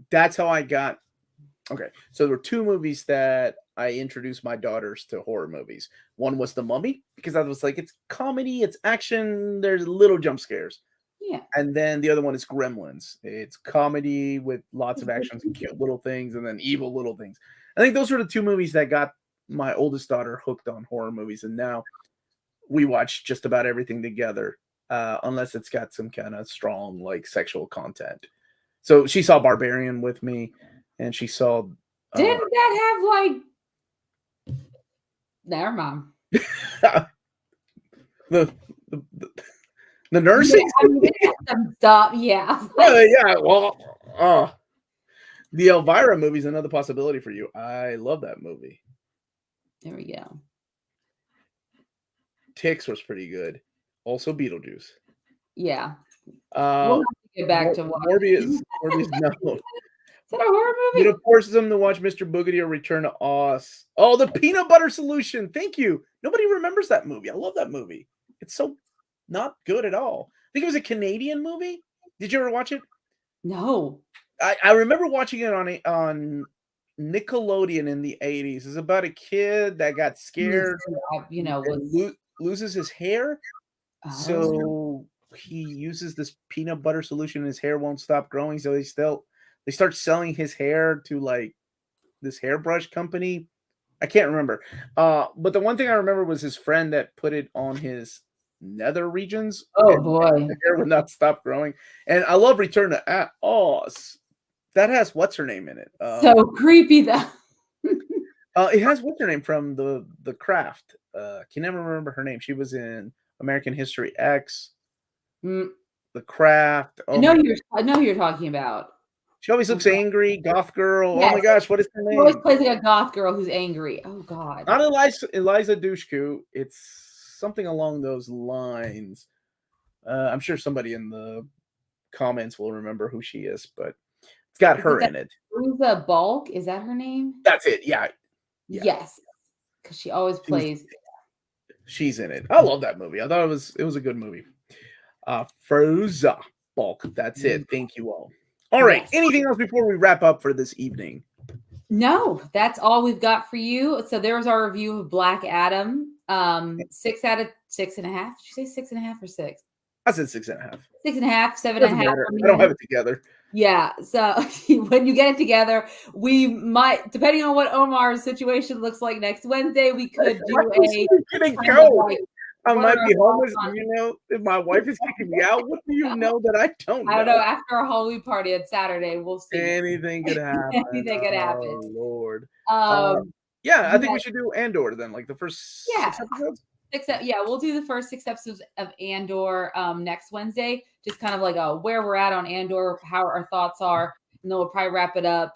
that's how I got. Okay. So there were two movies that I introduced my daughters to horror movies. One was The Mummy, because I was like, it's comedy, it's action, there's little jump scares. yeah. And then the other one is Gremlins. It's comedy with lots of actions and cute little things and then evil little things. I think those were the two movies that got my oldest daughter hooked on horror movies. And now we watch just about everything together, unless it's got some kind of strong, like, sexual content. So she saw Barbarian with me, and she saw uh, Didn't that have like? Never mind. the, the, the, the Yeah, nursing. I mean, it had some stuff. Yeah. Yeah, well, the Elvira movie is another possibility for you. I love that movie. There we go. Ticks was pretty good. Also, Beetlejuice. Yeah. We'll Uh, have to get back to watching. Morbius, no. Is that a horror You movie? know, forces them to watch Mr. Boogedy or Return to Oz. Oh, the Peanut Butter Solution. Thank you. Nobody remembers that movie. I love that movie. It's so not good at all. I think it was a Canadian movie. Did you ever watch it? No. I remember watching it on Nickelodeon in the 80s. It's about a kid that got scared You know, and was loses his hair. oh So he uses this peanut butter solution and his hair won't stop growing. So they start selling his hair to like this hairbrush company. I can't remember. But the one thing I remember was his friend that put it on his nether regions oh and boy. the hair would not stop growing. And I love Return to Oz. That has what's her name in it. So creepy though. It has what's her name from the Craft. Can never remember her name. She was in American History X, Mm, The Craft. Oh my! I know who you're talking about. She always looks angry, goth girl. Oh Yes, my gosh, what is her she always name? plays like a goth girl who's angry. Oh god. Not Eliza Dushku. It's something along those lines. I'm sure somebody in the comments will remember who she is, but it's got Is her that in it. Ruza Bulk? Is that her name? That's it. Yeah, yeah. Yes. Because she always She's, plays. she's in it. I love that movie. I thought it was a good movie. Froza Bulk. That's it. Thank you all. All right. Yes. Anything else before we wrap up for this evening? No, that's all we've got for you. So there's our review of Black Adam. 6 out of 6.5. Did you say 6.5 or 6? I said 6.5. 6.5, Doesn't 7.5. matter. I don't have it together. Yeah. So when you get it together, we might, depending on what Omar's situation looks like next Wednesday, we could do a Gonna kind of go. like, I what might are be our homeless. thoughts on You know, if my wife is kicking me out, what do you know that I don't I don't know? know. After our Halloween party on Saturday, we'll see. Anything could happen. Anything could happen. Oh Lord. Um, Yeah, I think yeah, we should do Andor then, like the first yeah. 6 episodes. Yeah, we'll do the first 6 episodes of Andor next Wednesday. Just kind of like where we're at on Andor, how our thoughts are, and then we'll probably wrap it up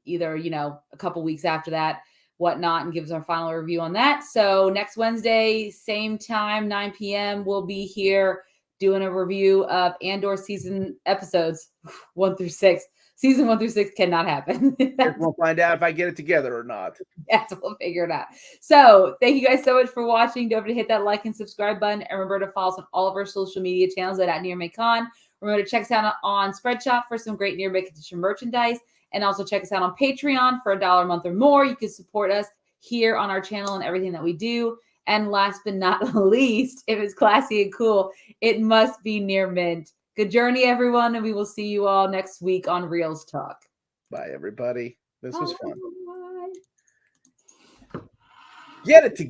either a couple weeks after that, whatnot, and give us our final review on that. So next Wednesday, same time, 9 p.m. We'll be here doing a review of Andor season episodes 1 through 6. Season 1 through 6 cannot happen. We'll find out if I get it together or not. Yes, we'll figure it out. So thank you guys so much for watching. Don't forget to hit that like and subscribe button. And remember to follow us on all of our social media channels at NearMayCon. Remember to check us out on Spreadshop for some great Near May Condition merchandise. And also check us out on Patreon for $1 a month or more. You can support us here on our channel and everything that we do. And last but not least, if it's classy and cool, it must be near mint. Good journey, everyone, and we will see you all next week on Reels Talk. Bye, everybody. This was fun. Bye. Get it together.